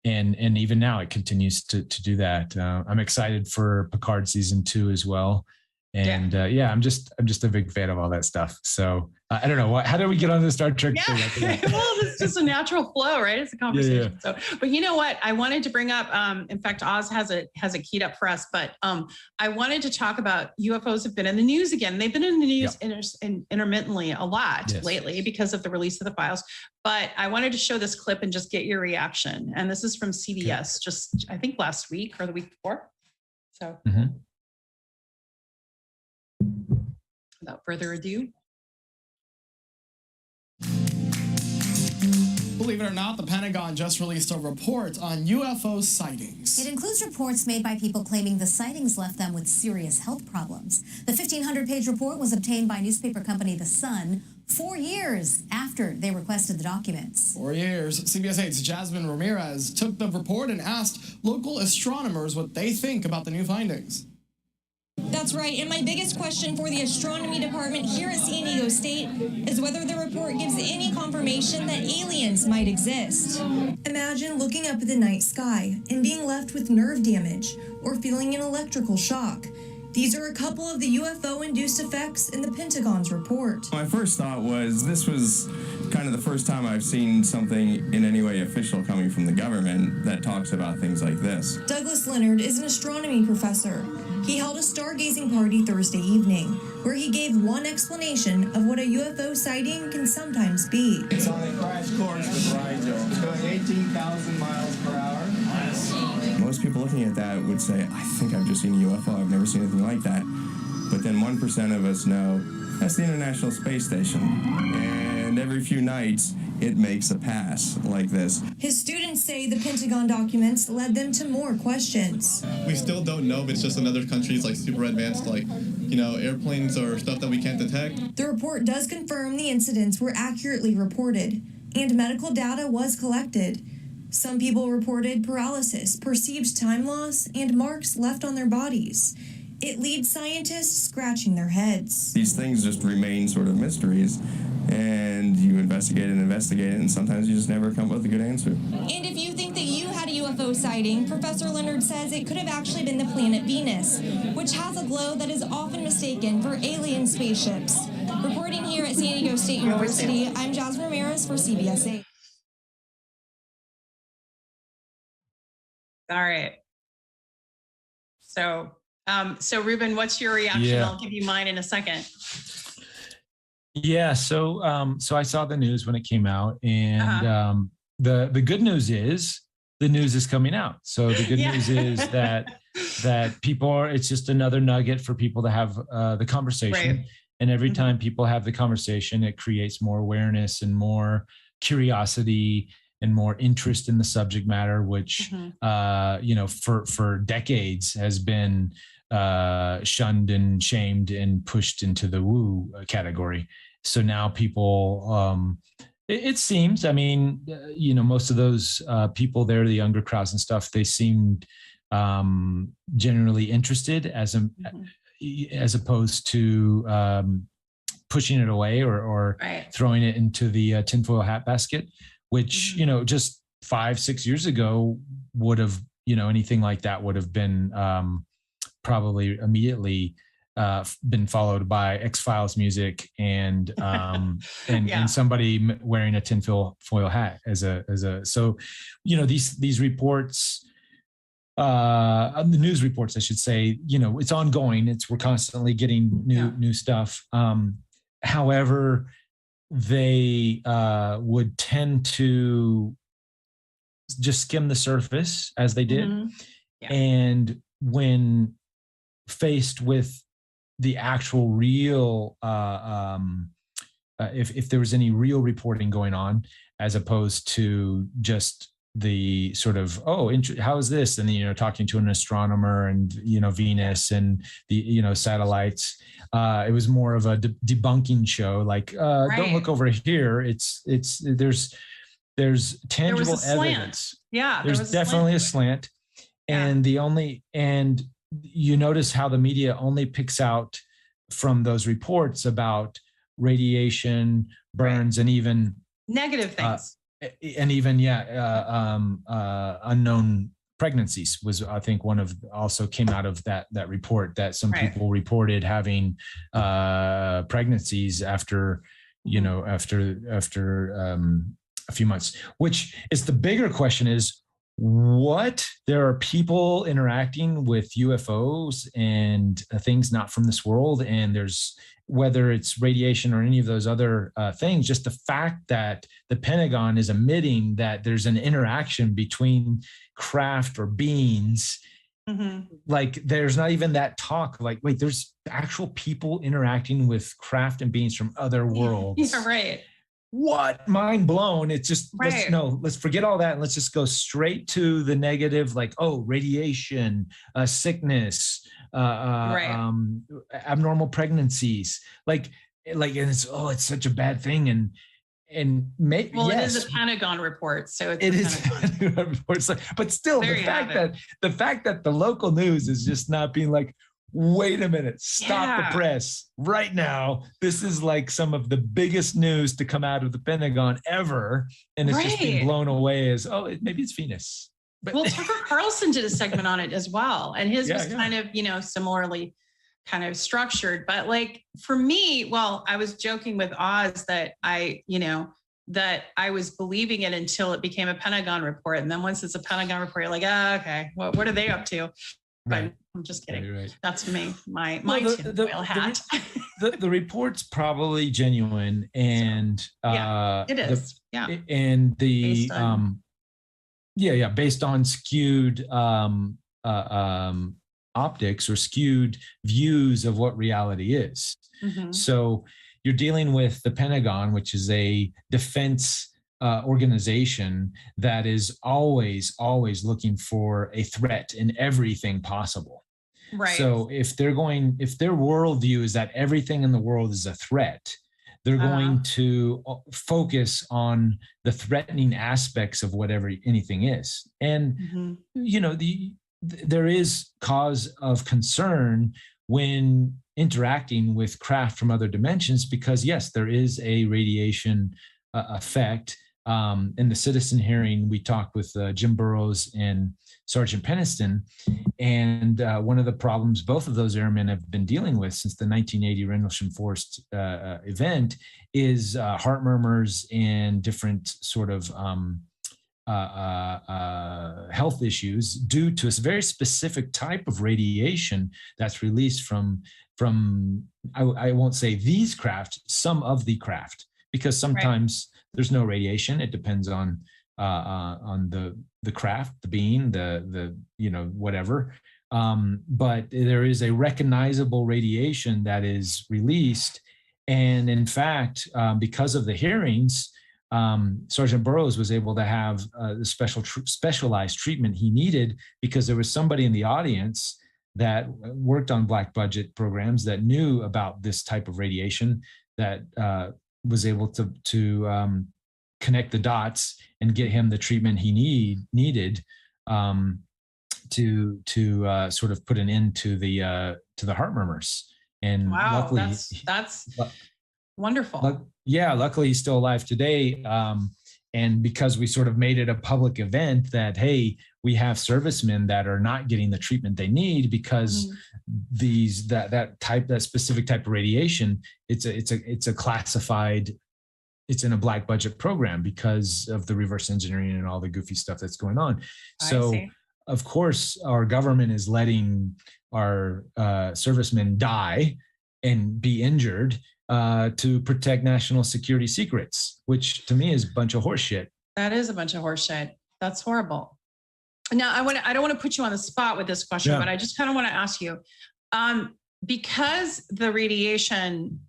even now it continues to do that. I'm excited for Picard season 2 as well. And I'm just a big fan of all that stuff. So I don't know how did we get on the Star Trek thing? Well, it's just a natural flow, right? It's a conversation. So, but you know what? I wanted to bring up. In fact, Oz has it keyed up for us. But I wanted to talk about UFOs have been in the news again. They've been in the news intermittently a lot lately because of the release of the files. But I wanted to show this clip and just get your reaction. And this is from CBS, just I think last week or the week before. So. Without further ado. Believe it or not, the Pentagon just released a report on UFO sightings. It includes reports made by people claiming the sightings left them with serious health problems. The 1,500-page report was obtained by newspaper company The Sun 4 years after they requested the documents. 4 years. CBS 8's Jasmine Ramirez took the report and asked local astronomers what they think about the new findings. That's right, and my biggest question for the astronomy department here at San Diego State is whether the report gives any confirmation that aliens might exist. Imagine looking up at the night sky and being left with nerve damage or feeling an electrical shock. These are a couple of the UFO-induced effects in the Pentagon's report. My first thought was this was kind of the first time I've seen something in any way official coming from the government that talks about things like this. Douglas Leonard is an astronomy professor. He held a stargazing party Thursday evening, where he gave one explanation of what a UFO sighting can sometimes be. It's on a crash course with Rigel. It's going 18,000 miles per hour. Most people looking at that would say, I think I've just seen a UFO. I've never seen anything like that. But then 1% of us know that's the International Space Station. And every few nights, it makes a pass like this. His students say the Pentagon documents led them to more questions. We still don't know if it's just another country's like super advanced, like, airplanes or stuff that we can't detect. The report does confirm the incidents were accurately reported, and medical data was collected. Some people reported paralysis, perceived time loss, and marks left on their bodies. It leaves scientists scratching their heads. These things just remain sort of mysteries, and you investigate it, and sometimes you just never come up with a good answer. And if you think that you had a UFO sighting, Professor Leonard says it could have actually been the planet Venus, which has a glow that is often mistaken for alien spaceships. Reporting here at San Diego State University, I'm Jasmine Ramirez for CBS 8. All right. So Reuben, what's your reaction? Yeah. I'll give you mine in a second. Yeah. So I saw the news when it came out, and the good news is the news is coming out. So the good news is that people are. It's just another nugget for people to have the conversation. Right. And every time people have the conversation, it creates more awareness and more curiosity and more interest in the subject matter, which for decades has been shunned and shamed and pushed into the woo category. So now people, it seems, most of those people there, the younger crowds and stuff, they seemed generally interested as opposed to pushing it away or throwing it into the tinfoil hat basket, which, just 5-6 years ago would have, anything like that would have been probably immediately been followed by X-Files music and somebody wearing a tinfoil hat so, these reports, the news reports, I should say, it's ongoing. We're constantly getting new stuff. However, they would tend to just skim the surface as they did. And when faced with the actual real, if there was any real reporting going on, as opposed to just the sort of, how is this? And then, talking to an astronomer and, Venus and the, satellites, it was more of a debunking show. Like, don't look over here. There's tangible evidence. Yeah. There's definitely a slant. And and you notice how the media only picks out from those reports about radiation, burns, and even negative things. And even unknown pregnancies was, I think, also came out of that report, that some people reported having pregnancies after a few months. Which is the bigger question is, there are people interacting with UFOs and things not from this world, and there's, whether it's radiation or any of those other things, just the fact that the Pentagon is admitting that there's an interaction between craft or beings, like there's not even that talk, like, wait, there's actual people interacting with craft and beings from other worlds. Yeah, right. What? Mind blown. It's just, let's forget all that and let's just go straight to the negative, like, radiation, sickness, abnormal pregnancies, and it's such a bad thing. It is a Pentagon report, so it is a Pentagon report. But still, the fact that the local news is just not being like, wait a minute, stop the press right now. This is like some of the biggest news to come out of the Pentagon ever. And it's just being blown away as, maybe it's Venus. But Tucker Carlson did a segment on it as well. And his was kind of, similarly kind of structured. But like for me, well, I was joking with Oz that that I was believing it until it became a Pentagon report. And then once it's a Pentagon report, you're like, okay, well, what are they up to? But I'm just kidding. Right. That's me, my the hat. The report's probably genuine, and it is. And the based on, based on skewed optics or skewed views of what reality is. Mhm. So you're dealing with the Pentagon, which is a defense organization that is always looking for a threat in everything possible. Right. So if their worldview is that everything in the world is a threat, they're going to focus on the threatening aspects of whatever anything is. And there is cause of concern when interacting with craft from other dimensions, because yes, there is a radiation effect. In the citizen hearing, we talked with Jim Burrows and Sergeant Peniston, and one of the problems both of those airmen have been dealing with since the 1980 Rendlesham Forest event is heart murmurs and different sort of health issues due to a very specific type of radiation that's released from I won't say these craft, some of the craft, because sometimes there's no radiation. It depends on the craft, the being, the whatever. But there is a recognizable radiation that is released, and in fact, because of the hearings, Sergeant Burrows was able to have the specialized treatment he needed, because there was somebody in the audience that worked on black budget programs that knew about this type of radiation, that was able to connect the dots and get him the treatment he needed to sort of put an end to the heart murmurs. And wow, luckily, that's wonderful. Luckily he's still alive today. And because we sort of made it a public event that, hey, we have servicemen that are not getting the treatment they need because that specific type of radiation, it's a classified, it's in a black budget program because of the reverse engineering and all the goofy stuff that's going on. So of course our government is letting our servicemen die and be injured to protect national security secrets, which to me is a bunch of horseshit. That is a bunch of horseshit. That's horrible. Now, I don't want to put you on the spot with this question, but I just kind of want to ask you, because the radiation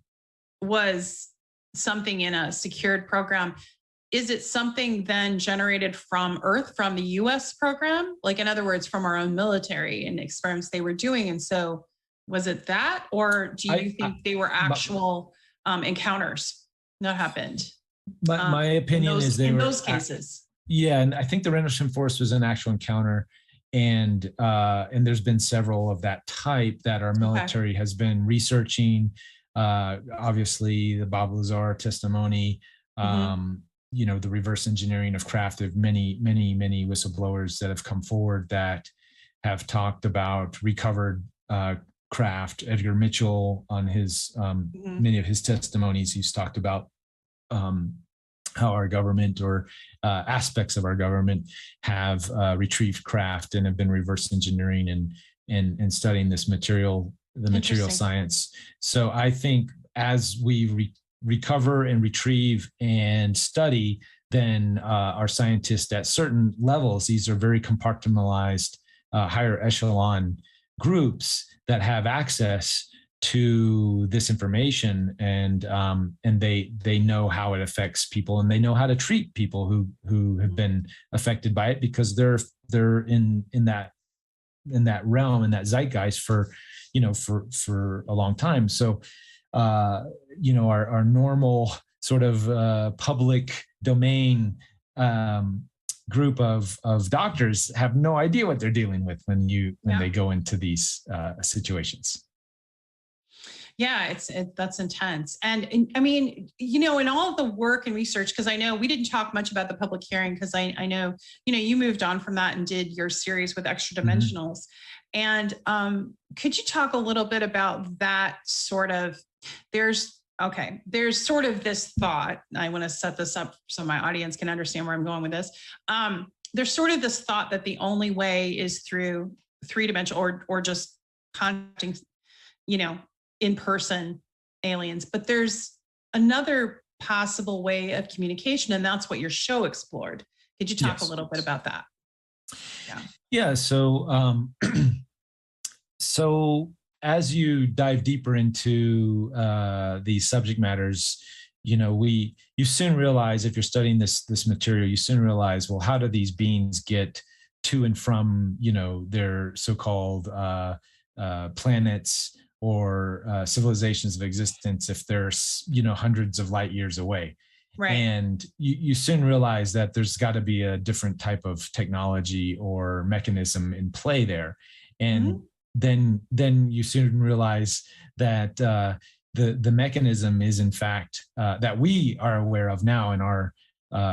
was something in a secured program, is it something then generated from Earth, from the US program? Like, in other words, from our own military and experiments they were doing? And so was it that, or do you think they were actual encounters that happened? My opinion is they were in those cases. And I think the Rendlesham Forest was an actual encounter, and there's been several of that type that our military has been researching. Obviously, the Bob Lazar testimony, the reverse engineering of craft of many whistleblowers that have come forward that have talked about recovered craft. Edgar Mitchell, on his many of his testimonies, he's talked about how our government or aspects of our government have retrieved craft and have been reverse engineering and studying this material science. So I think as we recover and retrieve and study, then our scientists at certain levels, these are very compartmentalized, higher echelon groups that have access to this information, and they know how it affects people, and they know how to treat people who have been affected by it, because they're in that realm, in that zeitgeist for a long time. So our normal sort of public domain group of doctors have no idea what they're dealing with when they go into these situations. Yeah, that's intense. And I mean, in all of the work and research, because I know we didn't talk much about the public hearing, because I know, you moved on from that and did your series with extra dimensionals. And could you talk a little bit about that sort of, there's sort of this thought, I want to set this up so my audience can understand where I'm going with this. There's sort of this thought that the only way is through three-dimensional or just contacting, in-person aliens, but there's another possible way of communication, and that's what your show explored. Could you talk a little bit about that? Yeah. So, so as you dive deeper into these subject matters, you soon realize, if you're studying this material, you soon realize, well, how do these beings get to and from, their so-called planets or civilizations of existence if they're, hundreds of light years away. Right. And you soon realize that there's got to be a different type of technology or mechanism in play there. And then you soon realize that the mechanism is, in fact, that we are aware of now in our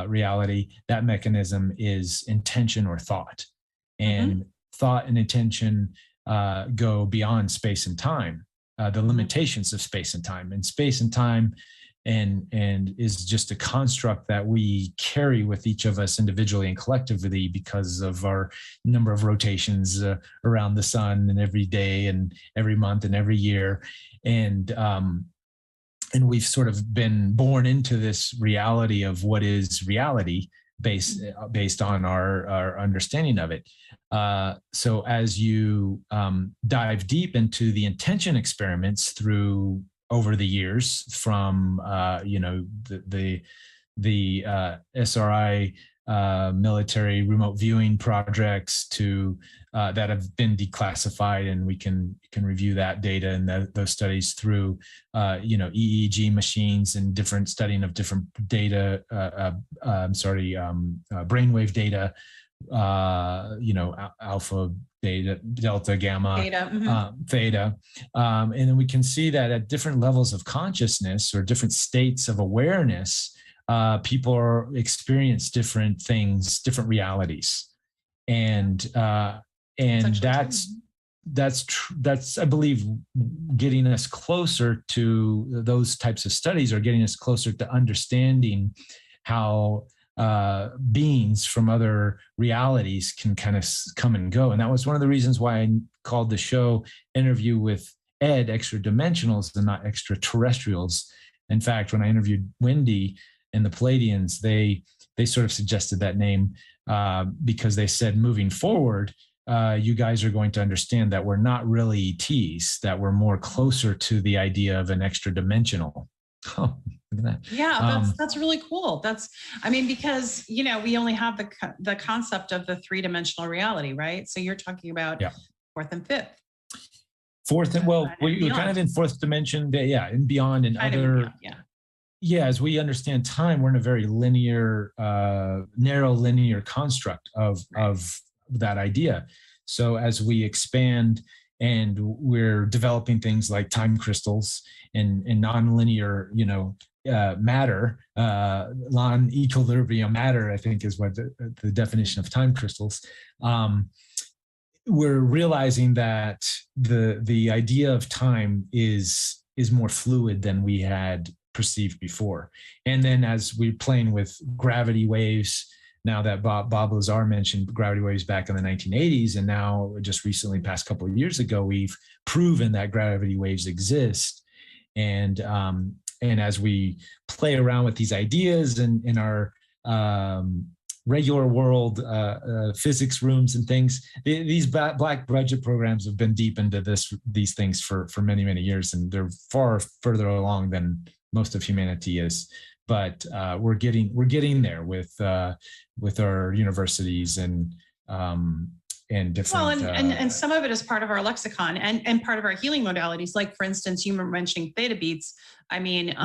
reality. That mechanism is intention or thought. And thought and intention go beyond space and time, the limitations of space and time. And space and time and is just a construct that we carry with each of us individually and collectively because of our number of rotations around the sun, and every day and every month and every year. And we've sort of been born into this reality of what is reality based on our understanding of it. So as you dive deep into the intention experiments over the years, from the SRI military remote viewing projects to that have been declassified, and we can review that data and those studies through EEG machines and different studying of different data, brainwave data, alpha, beta, delta, gamma, theta. And then we can see that at different levels of consciousness or different states of awareness, people experience different things, different realities. And that's I believe getting us closer to those types of studies, or getting us closer to understanding how beings from other realities can kind of come and go. And that was one of the reasons why I called the show Interview with Ed Extra Dimensionals and not Extraterrestrials. In fact, when I interviewed Wendy and the Palladians, they sort of suggested that name because they said, moving forward, you guys are going to understand that we're not really ETs, that we're more closer to the idea of an extra dimensional. Oh, look at that. Yeah, that's really cool. Because we only have the concept of the three-dimensional reality, right? So you're talking about fourth and fifth. Fourth and we're kind of in fourth dimension, and beyond, and kind other. As we understand time, we're in a very linear, narrow linear construct of that idea. So as we expand, and we're developing things like time crystals and nonlinear, matter, non-equilibrium matter, I think is what the definition of time crystals. We're realizing that the idea of time is more fluid than we had perceived before. And then as we're playing with gravity waves, now that Bob Lazar mentioned gravity waves back in the 1980s, and now just recently, past couple of years ago, we've proven that gravity waves exist. And as we play around with these ideas in our regular world physics rooms and things, these black budget programs have been deep into these things for many, many years, and they're far further along than most of humanity is. But we're getting there with our universities and different. Well, and some of it is part of our lexicon and part of our healing modalities. Like, for instance, you were mentioning theta beats. I mean,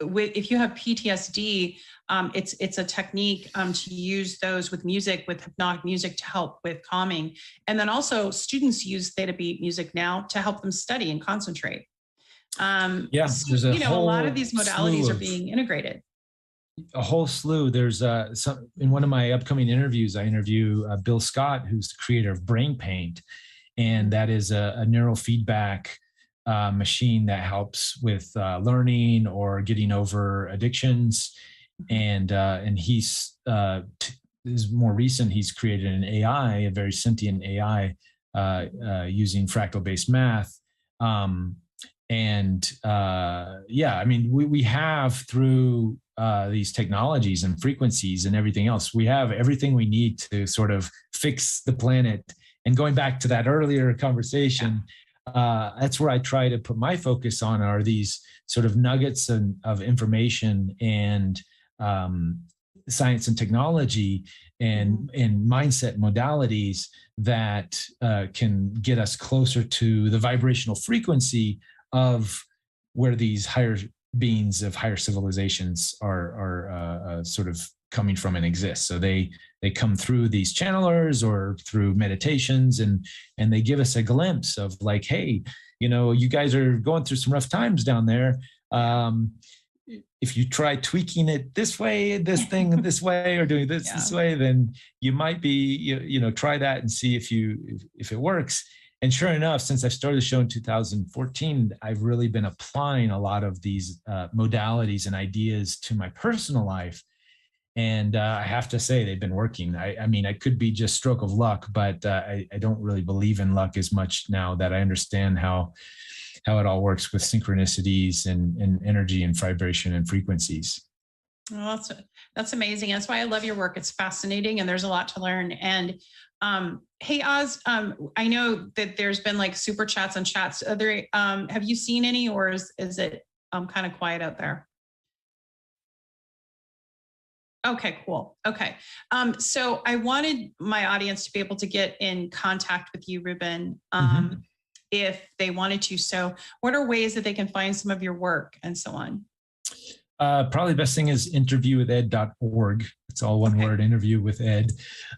if you have PTSD, it's a technique to use those with music, with hypnotic music, to help with calming. And then also students use theta beat music now to help them study and concentrate. There's a lot of these modalities are being integrated. A whole slew. There's in one of my upcoming interviews, I interview Bill Scott, who's the creator of Brain Paint, And that is a neural feedback machine that helps with learning or getting over addictions. And he's is more recent. He's created an AI, a very sentient AI, using fractal-based math. I mean, we have through these technologies and frequencies and everything else, we have everything we need to sort of fix the planet. And going back to that earlier conversation, that's where I try to put my focus on, are these sort of nuggets of information and science and technology and mindset modalities that can get us closer to the vibrational frequency of where these higher beings of higher civilizations are sort of coming from and exist. So they come through these channelers or through meditations, and they give us a glimpse of like, hey, you guys are going through some rough times down there. If you try tweaking it this way, this thing this way, or doing this way, then you might be, try that and see if it works. And sure enough, since I started the show in 2014, I've really been applying a lot of these modalities and ideas to my personal life. And I have to say, they've been working. I mean, it could be just stroke of luck, but I don't really believe in luck as much now that I understand how it all works with synchronicities and energy and vibration and frequencies. Well, that's amazing. That's why I love your work. It's fascinating, and there's a lot to learn. And hey, Oz, I know that there's been like super chats and chats. Have you seen any, or is it kind of quiet out there? Okay, cool. Okay. So I wanted my audience to be able to get in contact with you, Reuben, if they wanted to. So what are ways that they can find some of your work and so on? Probably the best thing is interviewwithed.org. It's all one word, interview with Ed.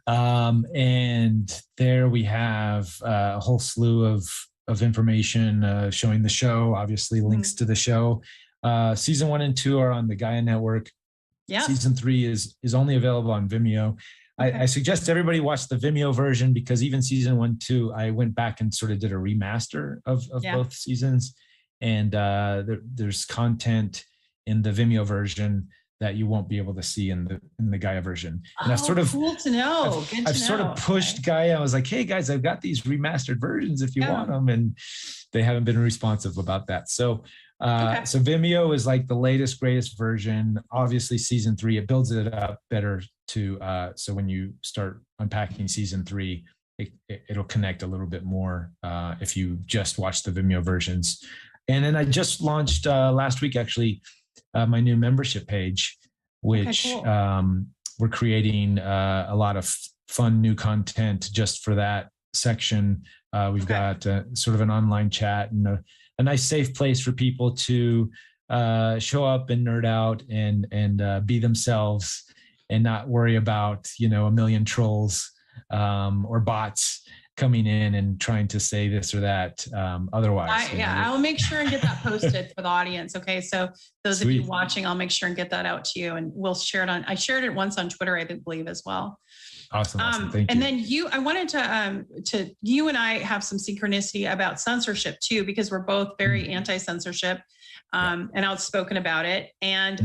And there we have a whole slew of information showing the show, obviously links to the show. Season 1 and 2 are on the Gaia Network. Yeah. Season 3 is only available on Vimeo. I suggest everybody watch the Vimeo version, because even season 1, 2, I went back and sort of did a remaster of both seasons. And there's content in the Vimeo version that you won't be able to see in the Gaia version. And I've sort of cool to know. I've sort of pushed Gaia. I was like, hey guys, I've got these remastered versions if you want them, and they haven't been responsive about that. So so Vimeo is like the latest, greatest version. Obviously, season 3, it builds it up better to so when you start unpacking season 3, it'll connect a little bit more if you just watch the Vimeo versions. And then I just launched last week, actually, my new membership page, which we're creating a lot of fun new content just for that section. We've got sort of an online chat and a nice safe place for people to show up and nerd out and be themselves and not worry about, a million trolls or bots coming in and trying to say this or that otherwise. I'll make sure and get that posted for the audience. Okay. So those of you watching, I'll make sure and get that out to you, and we'll share it I shared it once on Twitter, I believe, as well. Awesome. Thank you. And then I wanted to you and I have some synchronicity about censorship too, because we're both very anti-censorship and outspoken about it. And,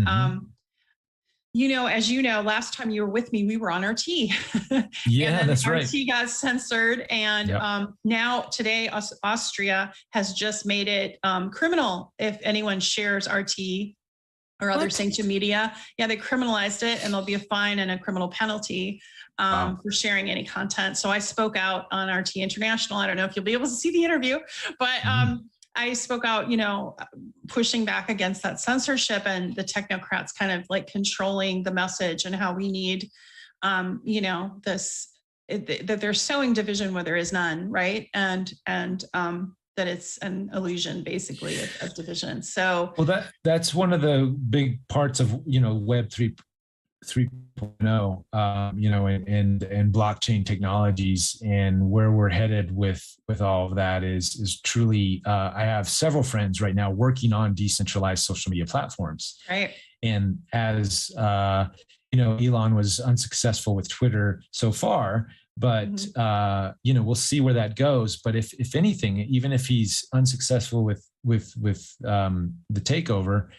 as you know, last time you were with me, we were on RT. Yeah, that's right. RT got censored. And now today, Austria has just made it criminal if anyone shares RT or other sanctioned media. Yeah, they criminalized it, and there'll be a fine and a criminal penalty for sharing any content. So I spoke out on RT International. I don't know if you'll be able to see the interview, but I spoke out, pushing back against that censorship and the technocrats kind of like controlling the message, and how we need, that they're sowing division where there is none, right? And that it's an illusion, basically, of division. So, well, that's one of the big parts of Web 3.0, and blockchain technologies, and where we're headed with all of that is truly. I have several friends right now working on decentralized social media platforms, right? And as Elon was unsuccessful with Twitter so far, But we'll see where that goes. But if anything, even if he's unsuccessful with the takeover,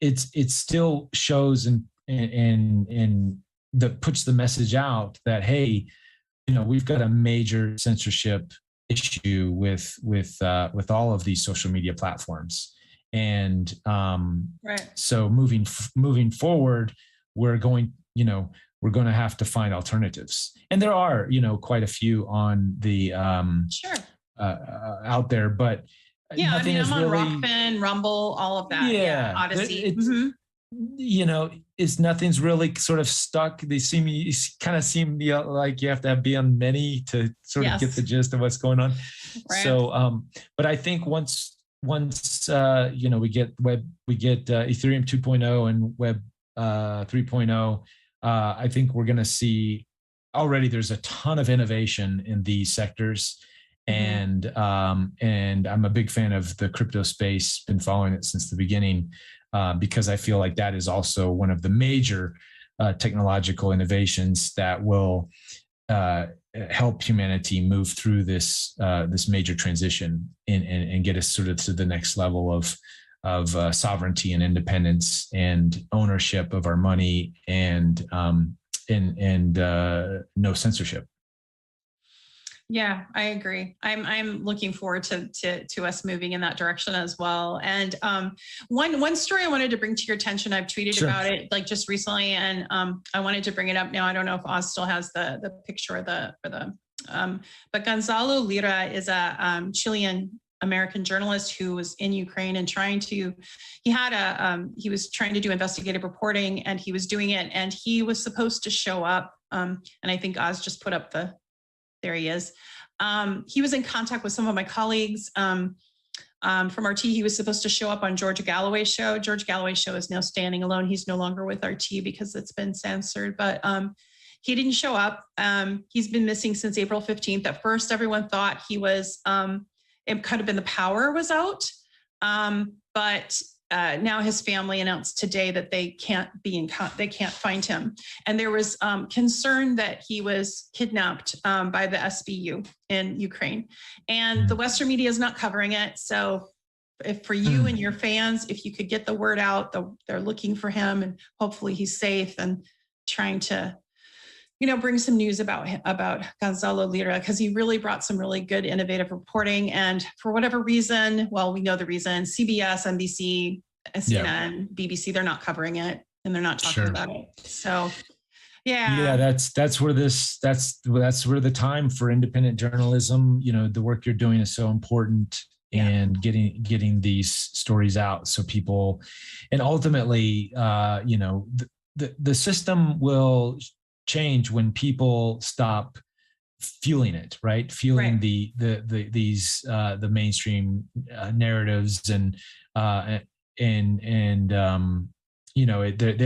it still shows and that puts the message out that, hey, we've got a major censorship issue with all of these social media platforms. And so moving forward, we're going to have to find alternatives. And there are, quite a few on the out there, but nothing is I'm on really Rockfin, Rumble, all of that. Yeah, Odyssey. It's nothing's really sort of stuck. They seem like you have to be on many to sort of get the gist of what's going on. Right. So, but I think once we get Ethereum 2.0 and Web 3.0, I think we're going to see already there's a ton of innovation in these sectors. And I'm a big fan of the crypto space, been following it since the beginning, because I feel like that is also one of the major technological innovations that will help humanity move through this major transition and get us sort of to the next level of sovereignty and independence and ownership of our money and no censorship. Yeah, I agree. I'm looking forward to us moving in that direction as well. And one story I wanted to bring to your attention, I've tweeted about it like just recently, and I wanted to bring it up now. I don't know if Oz still has the picture but Gonzalo Lira is a Chilean American journalist who was in Ukraine and he was trying to do investigative reporting, and he was doing it, and he was supposed to show up. And I think Oz just put up there he is. He was in contact with some of my colleagues from RT. He was supposed to show up on George Galloway's show. George Galloway's show is now standing alone. He's no longer with RT because it's been censored, but he didn't show up. He's been missing since April 15th. At first, everyone thought he was, it could have been the power was out, but now his family announced today that they can't find him. And there was concern that he was kidnapped by the SBU in Ukraine, and the Western media is not covering it. So if for you and your fans, if you could get the word out, they're looking for him, and hopefully he's safe, and trying to, bring some news about Gonzalo Lira, because he really brought some really good innovative reporting. And for whatever reason, well, we know the reason, CBS, NBC, CNN, BBC, they're not covering it, and they're not talking about it. So that's where the time for independent journalism, the work you're doing is so important, and getting these stories out so people, and ultimately, the system will change when people stop fueling it, right? Fueling the mainstream narratives and they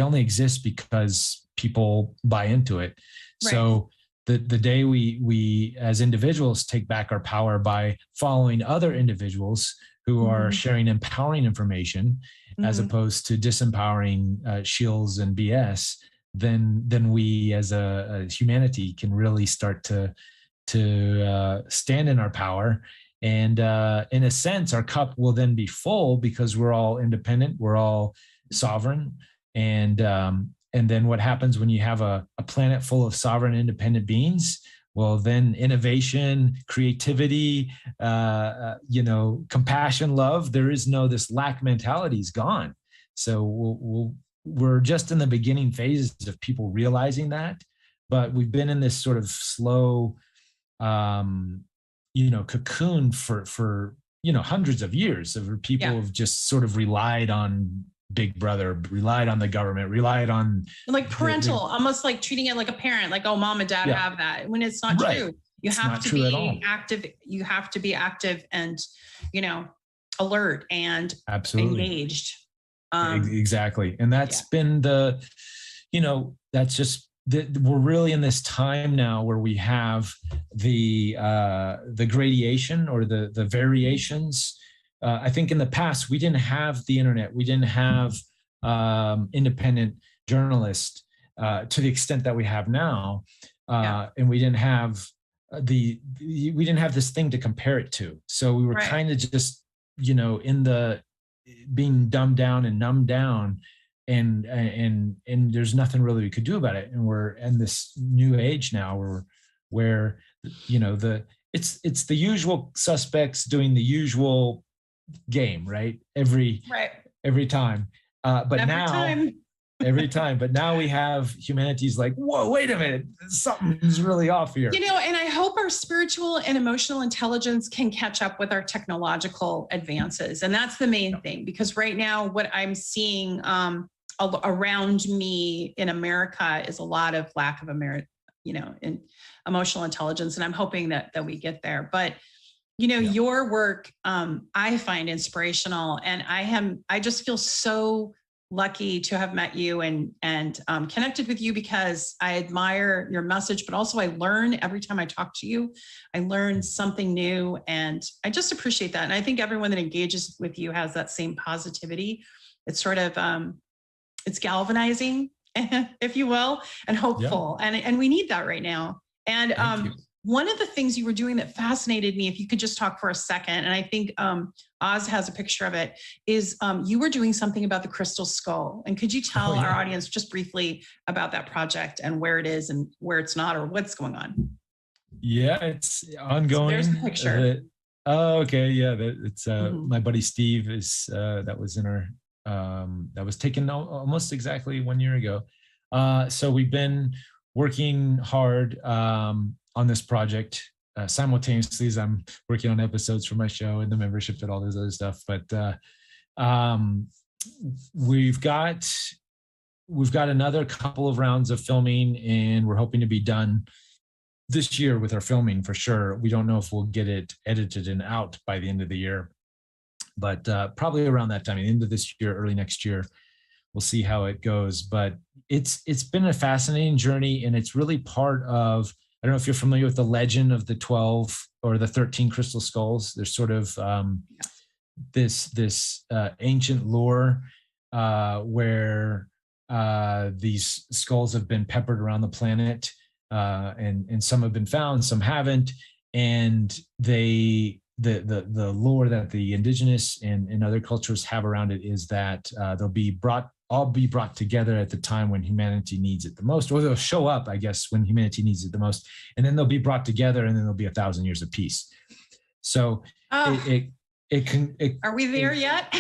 only exist because people buy into it. Right. So the day we as individuals take back our power by following other individuals who are sharing empowering information as opposed to disempowering shills and BS, then we as a humanity can really start to stand in our power. And in a sense, our cup will then be full because we're all independent, we're all sovereign. And then what happens when you have a planet full of sovereign, independent beings? Well, then innovation, creativity, compassion, love, this lack mentality is gone. So we're just in the beginning phases of people realizing that, but we've been in this sort of slow, cocoon for hundreds of years of people have just sort of relied on Big Brother, relied on the government, relied on like parental, almost like treating it like a parent, like, oh, mom and dad have that, when it's not true. You have to be active. You have to be active and, alert and engaged. Exactly. And that's been that's just, we're really in this time now where we have the gradation or the variations. I think in the past, we didn't have the internet. We didn't have independent journalists to the extent that we have now. and we didn't have we didn't have this thing to compare it to. So we were kind of just, in the being dumbed down and numbed down, and there's nothing really we could do about it. And we're in this new age now where it's the usual suspects doing the usual game, right? Every time. Every time. But now we have humanity's like, whoa, wait a minute, something's really off here. And I hope our spiritual and emotional intelligence can catch up with our technological advances. And that's the main thing, because right now what I'm seeing around me in America is a lot of lack of in emotional intelligence. And I'm hoping that we get there. But your work, I find inspirational, and I just feel so lucky to have met you and connected with you, because I admire your message, but also I learn every time I talk to you. I learn something new, and I just appreciate that. And I think everyone that engages with you has that same positivity. It's sort of, it's galvanizing, if you will, and hopeful. Yeah. And we need that right now. And one of the things you were doing that fascinated me, if you could just talk for a second, and I think Oz has a picture of it, is you were doing something about the crystal skull. And could you tell our audience just briefly about that project and where it is and where it's not, or what's going on? Yeah, it's ongoing. So there's the picture. Okay. Yeah, it's my buddy Steve is that was in our that was taken almost exactly 1 year ago. So we've been working hard on this project simultaneously as I'm working on episodes for my show and the membership and all this other stuff. But we've got another couple of rounds of filming, and we're hoping to be done this year with our filming for sure. We don't know if we'll get it edited and out by the end of the year, but probably around that time, the end of this year, early next year, we'll see how it goes. But it's been a fascinating journey, and it's really part of, I don't know if you're familiar with the legend of the 12 or the 13 crystal skulls. There's sort of this ancient lore where these skulls have been peppered around the planet, and some have been found, some haven't. And the lore that the indigenous and other cultures have around it is that they'll be all be brought together at the time when humanity needs it the most, or they'll show up, I guess, when humanity needs it the most, and then they'll be brought together, and then there'll be 1,000 years of peace. So it can. Are we there yet?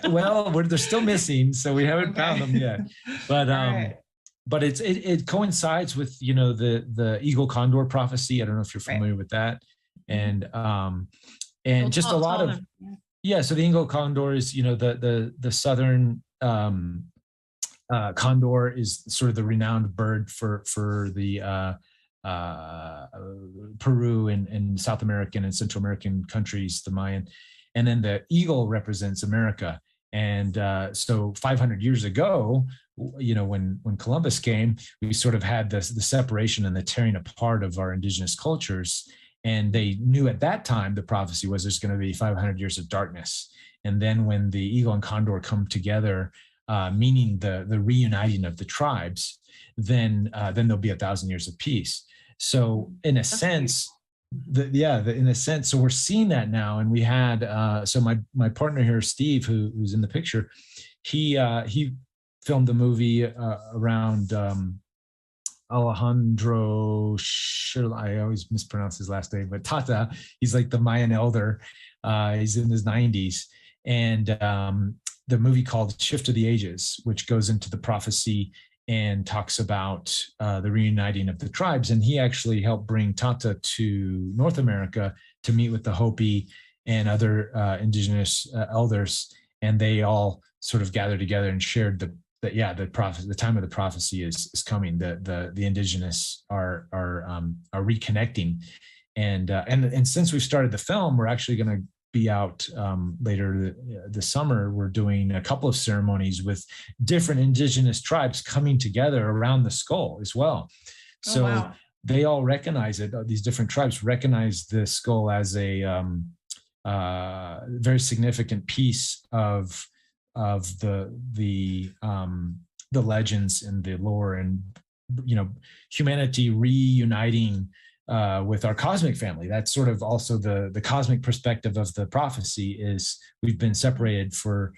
Well, they're still missing, so we haven't found them yet. But but it coincides with the eagle condor prophecy. I don't know if you're familiar with that, and just a lot of So the eagle condor is the southern condor is sort of the renowned bird for the Peru and South American and Central American countries, the Mayan, and then the eagle represents America. And so 500 years ago, when Columbus came, we sort of had the separation and the tearing apart of our indigenous cultures. And they knew at that time, the prophecy was there's going to be 500 years of darkness. And then when the eagle and condor come together, meaning the reuniting of the tribes, then there'll be 1,000 years of peace. So in a sense, so we're seeing that now. And we had so my partner here, Steve, who's in the picture, he filmed a movie around Alejandro, I always mispronounce his last name, but Tata. He's like the Mayan elder. He's in his 90s. And the movie called Shift of the Ages, which goes into the prophecy and talks about the reuniting of the tribes. And he actually helped bring Tata to North America to meet with the Hopi and other indigenous elders. And they all sort of gathered together and shared the prophecy. The time of the prophecy is coming. The indigenous are reconnecting, and since we've started the film, we're actually going to be out later this summer. We're doing a couple of ceremonies with different indigenous tribes coming together around the skull as well. So they all recognize it. These different tribes recognize the skull as a very significant piece of the legends and the lore and humanity reuniting with our cosmic family. That's sort of also the cosmic perspective of the prophecy is we've been separated for,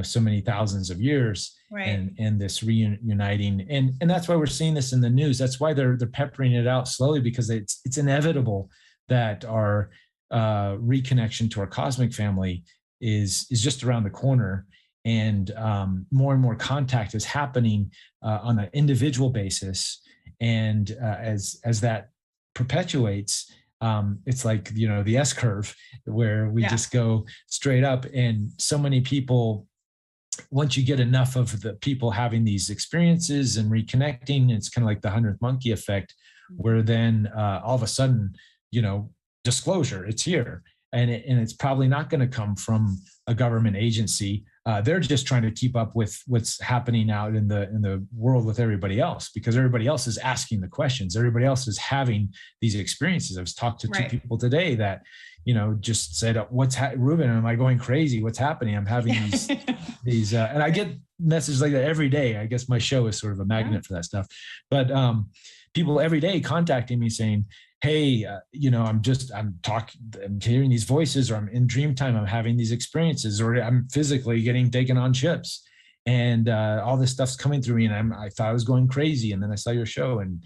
so many thousands of years, Right. and this reuniting. And that's why we're seeing this in the news. That's why they're peppering it out slowly, because it's inevitable that our reconnection to our cosmic family is just around the corner. And more contact is happening on an individual basis. And as that perpetuates, it's like, the S curve where we just go straight up. And so many people, once you get enough of the people having these experiences and reconnecting, it's kind of like the 100th monkey effect, where then all of a sudden, disclosure, it's here. And it's probably not going to come from a government agency. They're just trying to keep up with what's happening out in the world with everybody else, because everybody else is asking the questions. Everybody else is having these experiences. I was talked to two people today that, just said, Reuben, am I going crazy? What's happening? I'm having these, and I get messages like that every day. I guess my show is sort of a magnet for that stuff. But people every day contacting me saying, hey, I'm hearing these voices, or I'm in dream time, I'm having these experiences, or I'm physically getting taken on ships, and all this stuff's coming through me, and I thought I was going crazy, and then I saw your show, and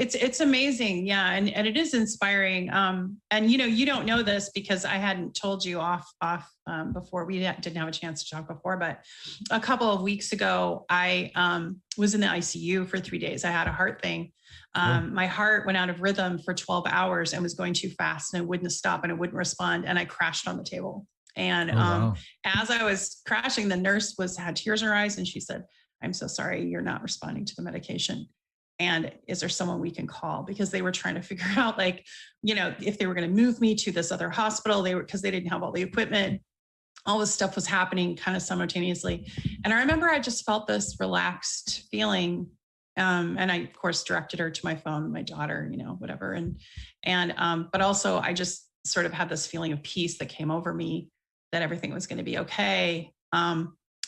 it's amazing. Yeah. And it is inspiring. And you don't know this because I hadn't told you off before. We didn't have a chance to talk before, but a couple of weeks ago, I was in the ICU for 3 days. I had a heart thing. My heart went out of rhythm for 12 hours and was going too fast, and it wouldn't stop and it wouldn't respond. And I crashed on the table. And as I was crashing, the nurse had tears in her eyes, and she said, I'm so sorry, you're not responding to the medication. And is there someone we can call? Because they were trying to figure out, if they were going to move me to this other hospital, because they didn't have all the equipment. All this stuff was happening kind of simultaneously. And I remember I just felt this relaxed feeling. And I, of course, directed her to my phone, my daughter, whatever. But also I just sort of had this feeling of peace that came over me, that everything was going to be okay.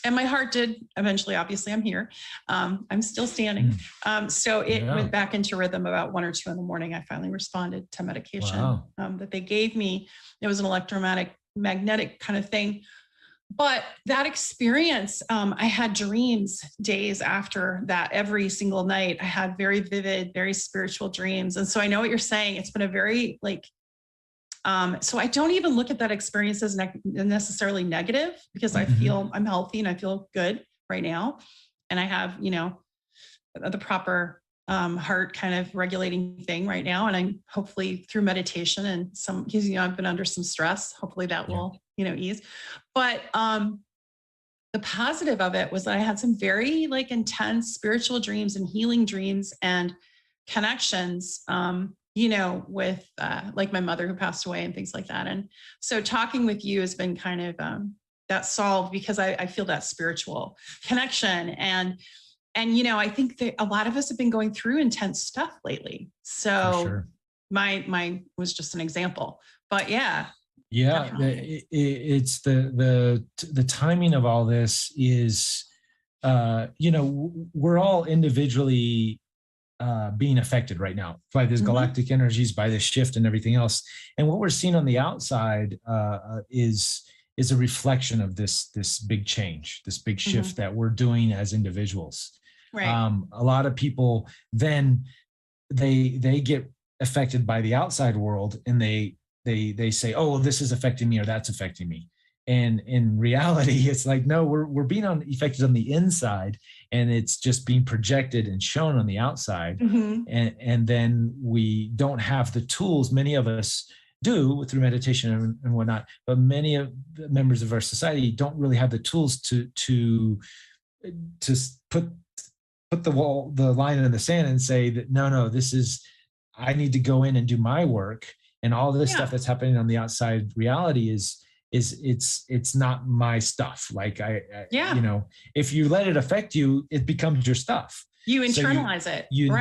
And my heart did eventually, obviously I'm here. I'm still standing. So it went back into rhythm about 1 or 2 in the morning. I finally responded to medication that they gave me. It was an electromagnetic kind of thing. But that experience, I had dreams days after that. Every single night I had very vivid, very spiritual dreams. And so I know what you're saying. It's been a very so I don't even look at that experience as necessarily negative, because I feel I'm healthy and I feel good right now. And I have, the proper heart kind of regulating thing right now. And I'm hopefully through meditation and because, I've been under some stress, hopefully that will, ease. But the positive of it was that I had some very intense spiritual dreams and healing dreams and connections, with my mother who passed away and things like that. And so talking with you has been kind of that solved, because I feel that spiritual connection. And I think that a lot of us have been going through intense stuff lately. So my was just an example, but it's the timing of all this is, we're all individually being affected right now by this galactic energies, by this shift and everything else. And what we're seeing on the outside is a reflection of this big change, this big shift that we're doing as individuals. Right. A lot of people then they get affected by the outside world, and they say, oh, well, this is affecting me, or that's affecting me. And in reality, it's like, no, we're being affected on the inside, and it's just being projected and shown on the outside. And then we don't have the tools. Many of us do through meditation and whatnot, but many of the members of our society don't really have the tools to put the line in the sand and say that, no, I need to go in and do my work. And all this stuff that's happening on the outside reality is it's not my stuff. If you let it affect you, it becomes your stuff. You internalize it. You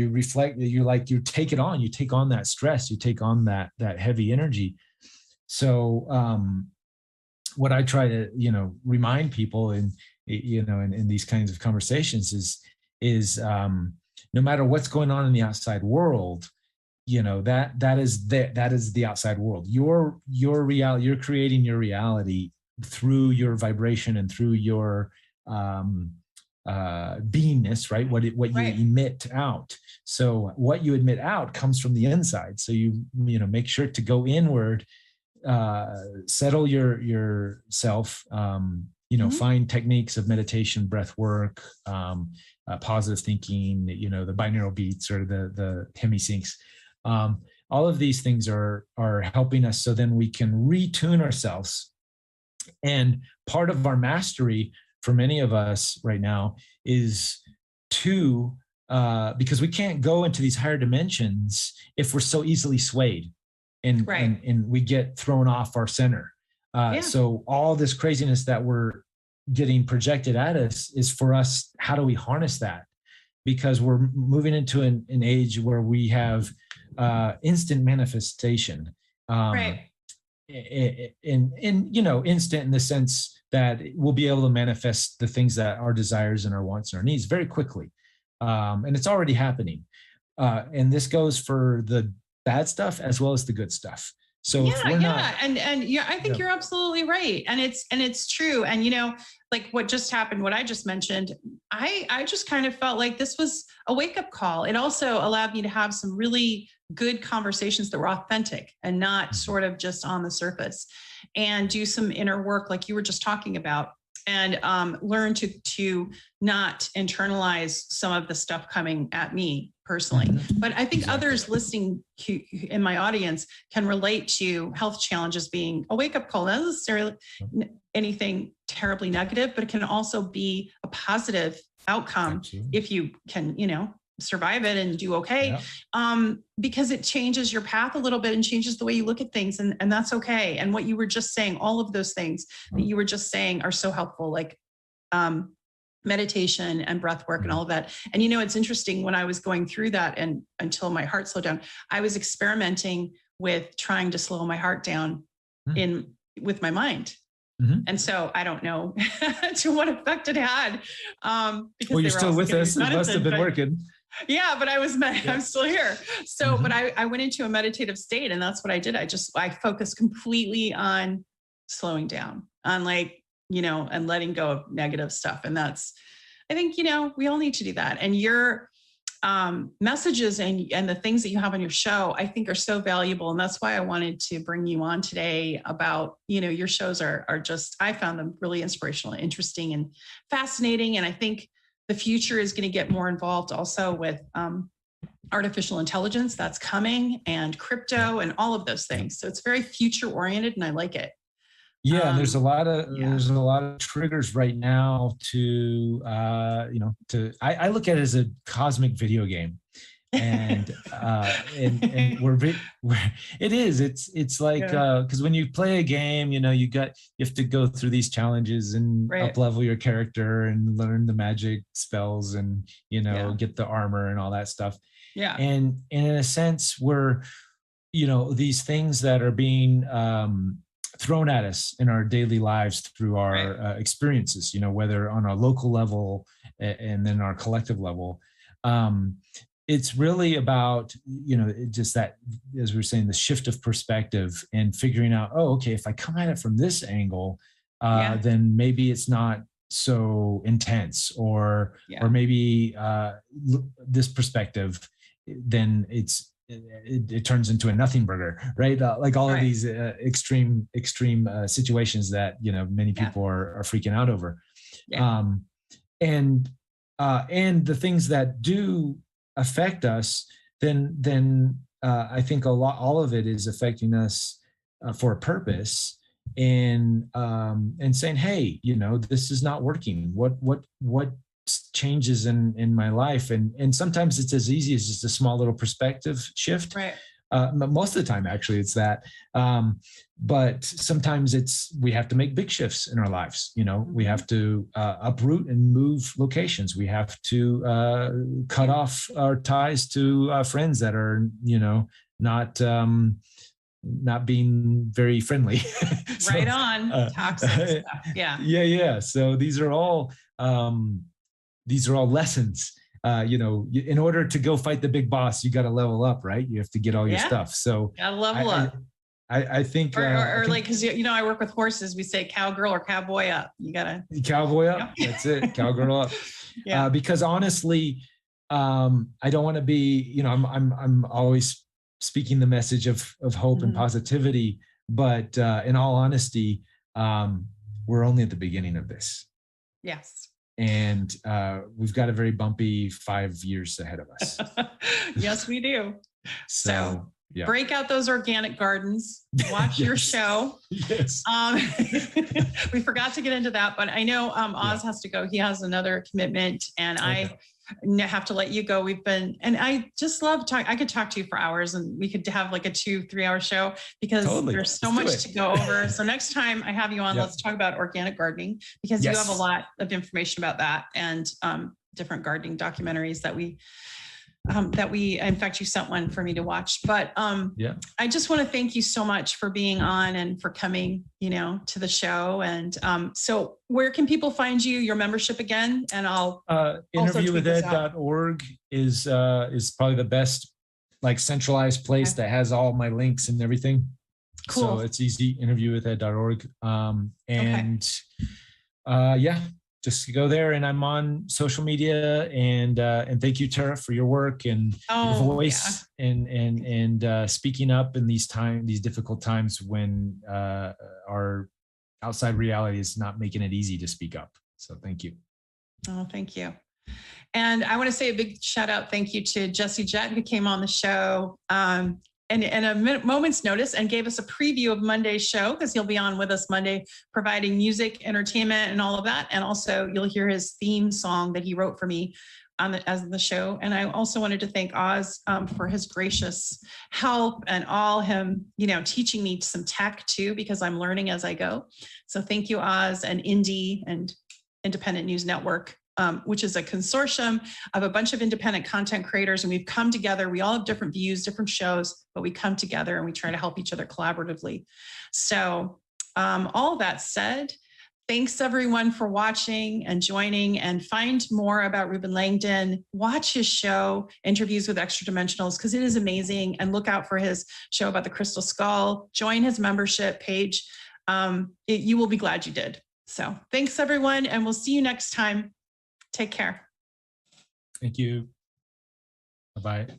reflect, you take it on, you take on that stress, you take on that heavy energy. So what I try to, remind people in these kinds of conversations is no matter what's going on in the outside world, that is the outside world. Your reality, you're creating your reality through your vibration and through your beingness, right? What you emit out. So what you emit out comes from the inside. So you make sure to go inward, settle yourself, find techniques of meditation, breath work, positive thinking, the binaural beats or the hemisyncs. All of these things are helping us, so then we can retune ourselves. And part of our mastery for many of us right now is to, because we can't go into these higher dimensions if we're so easily swayed and we get thrown off our center. So all this craziness that we're getting projected at us is for us, how do we harness that? Because we're moving into an age where we have instant manifestation. Instant in the sense that we'll be able to manifest the things that our desires and our wants and our needs very quickly. And it's already happening. And this goes for the bad stuff as well as the good stuff. So I think you're absolutely right. And it's true. And, like what just happened, what I just mentioned, I just kind of felt like this was a wake-up call. It also allowed me to have some really good conversations that were authentic and not sort of just on the surface, and do some inner work like you were just talking about, and learn to not internalize some of the stuff coming at me personally. But I think others listening in my audience can relate to health challenges being a wake-up call, not necessarily anything terribly negative, but it can also be a positive outcome if you can, survive it and do okay. Because it changes your path a little bit and changes the way you look at things. And that's okay. And what you were just saying, all of those things that you were just saying are so helpful, like meditation and breath work and all of that. And, it's interesting, when I was going through that and until my heart slowed down, I was experimenting with trying to slow my heart down with my mind. And so I don't know to what effect it had. Well, you're still with us. It must have been working. Yeah, but I'm still here. So, but I went into a meditative state, and that's what I did. I focused completely on slowing down, on and letting go of negative stuff. And I think, we all need to do that. And your messages and the things that you have on your show, I think, are so valuable. And that's why I wanted to bring you on today about, your shows are just, I found them really inspirational, interesting, and fascinating. And I think the future is going to get more involved also with artificial intelligence that's coming, and crypto and all of those things. So it's very future oriented, and I like it. Yeah, there's a lot of triggers right now to I look at it as a cosmic video game, and it's like because when you play a game, you have to go through these challenges and up level your character and learn the magic spells and get the armor and all that stuff. And in a sense, we're these things that are being thrown at us in our daily lives through our experiences, whether on a local level and then our collective level. It's really about, just that, as we were saying, the shift of perspective and figuring out, okay, if I come at it from this angle, then maybe it's not so intense, or maybe this perspective, then it turns into a nothing burger, right? Like all of these extreme situations that many people are freaking out over, and the things that do affect us, then I think all of it is affecting us for a purpose, and saying, hey, this is not working. What changes in my life, and sometimes it's as easy as just a small little perspective shift. Most of the time, actually, it's that. But sometimes we have to make big shifts in our lives. We have to uproot and move locations. We have to cut off our ties to friends that are, not not being very friendly. So, Right on. Toxic stuff. Yeah. Yeah. So these are all lessons. In order to go fight the big boss, you got to level up, right? You have to get all your stuff. So Gotta level up. I think, or like, because I work with horses. We say cowgirl or cowboy up. You gotta cowboy up. That's it. Cowgirl up. Yeah. Because honestly, I don't want to be. I'm always speaking the message of hope and positivity. But in all honesty, we're only at the beginning of this. Yes. And we've got a very bumpy 5 years ahead of us. Yes, we do. So yeah. Break out those organic gardens. Watch your show. Yes. We forgot to get into that, but I know Oz has to go. He has another commitment, and I have to let you go. And I just love talking. I could talk to you for hours, and we could have like a 2-3 hour show because there's so much to go over. So next time I have you on, let's talk about organic gardening, because you have a lot of information about that, and different gardening documentaries that we, in fact, you sent one for me to watch. But I just want to thank you so much for being on and for coming, to the show. And so where can people find you, your membership again? And I'll interviewwithed.org is probably the best centralized place that has all my links and everything. Cool. So it's easy, interviewwithed.org. Just go there, and I'm on social media, and thank you, Tara, for your work and your voice and speaking up in these difficult times when our outside reality is not making it easy to speak up. So thank you. Oh, thank you. And I want to say a big shout out, thank you to Jesse Jett, who came on the show and a moment's notice and gave us a preview of Monday's show, because he'll be on with us Monday, providing music, entertainment, and all of that. And also you'll hear his theme song that he wrote for me as the show. And I also wanted to thank Oz for his gracious help and all him, teaching me some tech too, because I'm learning as I go. So thank you, Oz, and Indie and Independent News Network, which is a consortium of a bunch of independent content creators. And we've come together. We all have different views, different shows, but we come together and we try to help each other collaboratively. So all that said, thanks everyone for watching and joining, and find more about Reuben Langdon. Watch his show, Interviews with Extra Dimensionals, because it is amazing. And look out for his show about the crystal skull. Join his membership page. You will be glad you did. So thanks everyone, and we'll see you next time. Take care. Thank you. Bye-bye.